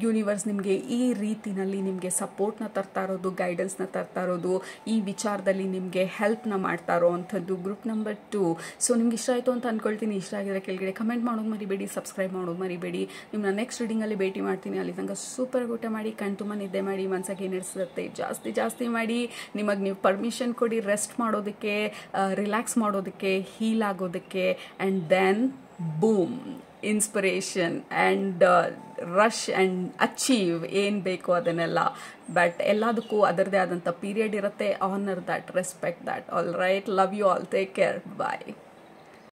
ಯೂನಿವರ್ಸ್ ನಿಮಗೆ ಈ ರೀತಿನಲ್ಲಿ ನಿಮಗೆ ಸಪೋರ್ಟ್ನ ತರ್ತಾ ಇರೋದು, ಗೈಡೆನ್ಸ್ನ ತರ್ತಾ ಇರೋದು, ಈ ವಿಚಾರದಲ್ಲಿ ನಿಮಗೆ ಹೆಲ್ಪ್ನ ಮಾಡ್ತಾ ಇರೋವಂಥದ್ದು ಗ್ರೂಪ್ ನಂಬರ್ 2. ಸೊ ನಿಮ್ಗೆ ಇಷ್ಟ ಆಯಿತು ಅಂತ ಅಂದ್ಕೊಳ್ತೀನಿ. ಇಷ್ಟ ಆಗಿದ್ರೆ ಕೆಳಗಡೆ ಕಮೆಂಟ್ ಮಾಡೋದು ಮರಿಬೇಡಿ, ಸಬ್ಸ್ಕ್ರೈಬ್ ಮಾಡೋದು ಮರಿಬೇಡಿ. ನಿಮ್ಮನ್ನ ನೆಕ್ಸ್ಟ್ ರೀಡಿಂಗಲ್ಲಿ ಭೇಟಿ ಮಾಡ್ತೀನಿ. ಅಲ್ಲಿ ತನಕ ಸೂಪರ್ ಊಟ ಮಾಡಿ, ಕಣ್ ತುಂಬ ನಿದ್ದೆ ಮಾಡಿ, ಮನಸ್ಸಾಗಿ ನಡೆಸುತ್ತೆ ಜಾಸ್ತಿ ಮಾಡಿ. ನಿಮಗೆ ನೀವು ಪರ್ಮಿಷನ್ ಕೊಡಿ ರೆಸ್ಟ್ ಮಾಡೋದಕ್ಕೆ, ರಿಲ್ಯಾಕ್ಸ್ ಮಾಡೋದಕ್ಕೆ, ಹೀಲ್ ಆಗೋದಕ್ಕೆ. And then boom, inspiration and rush and achieve ಏನು ಬೇಕೋ ಅದನ್ನೆಲ್ಲ. ಬಟ್ ಎಲ್ಲದಕ್ಕೂ ಅದರದೇ ಆದಂಥ ಪೀರಿಯಡ್ ಇರುತ್ತೆ. Honour that, respect that. All right, love you all, take care, bye.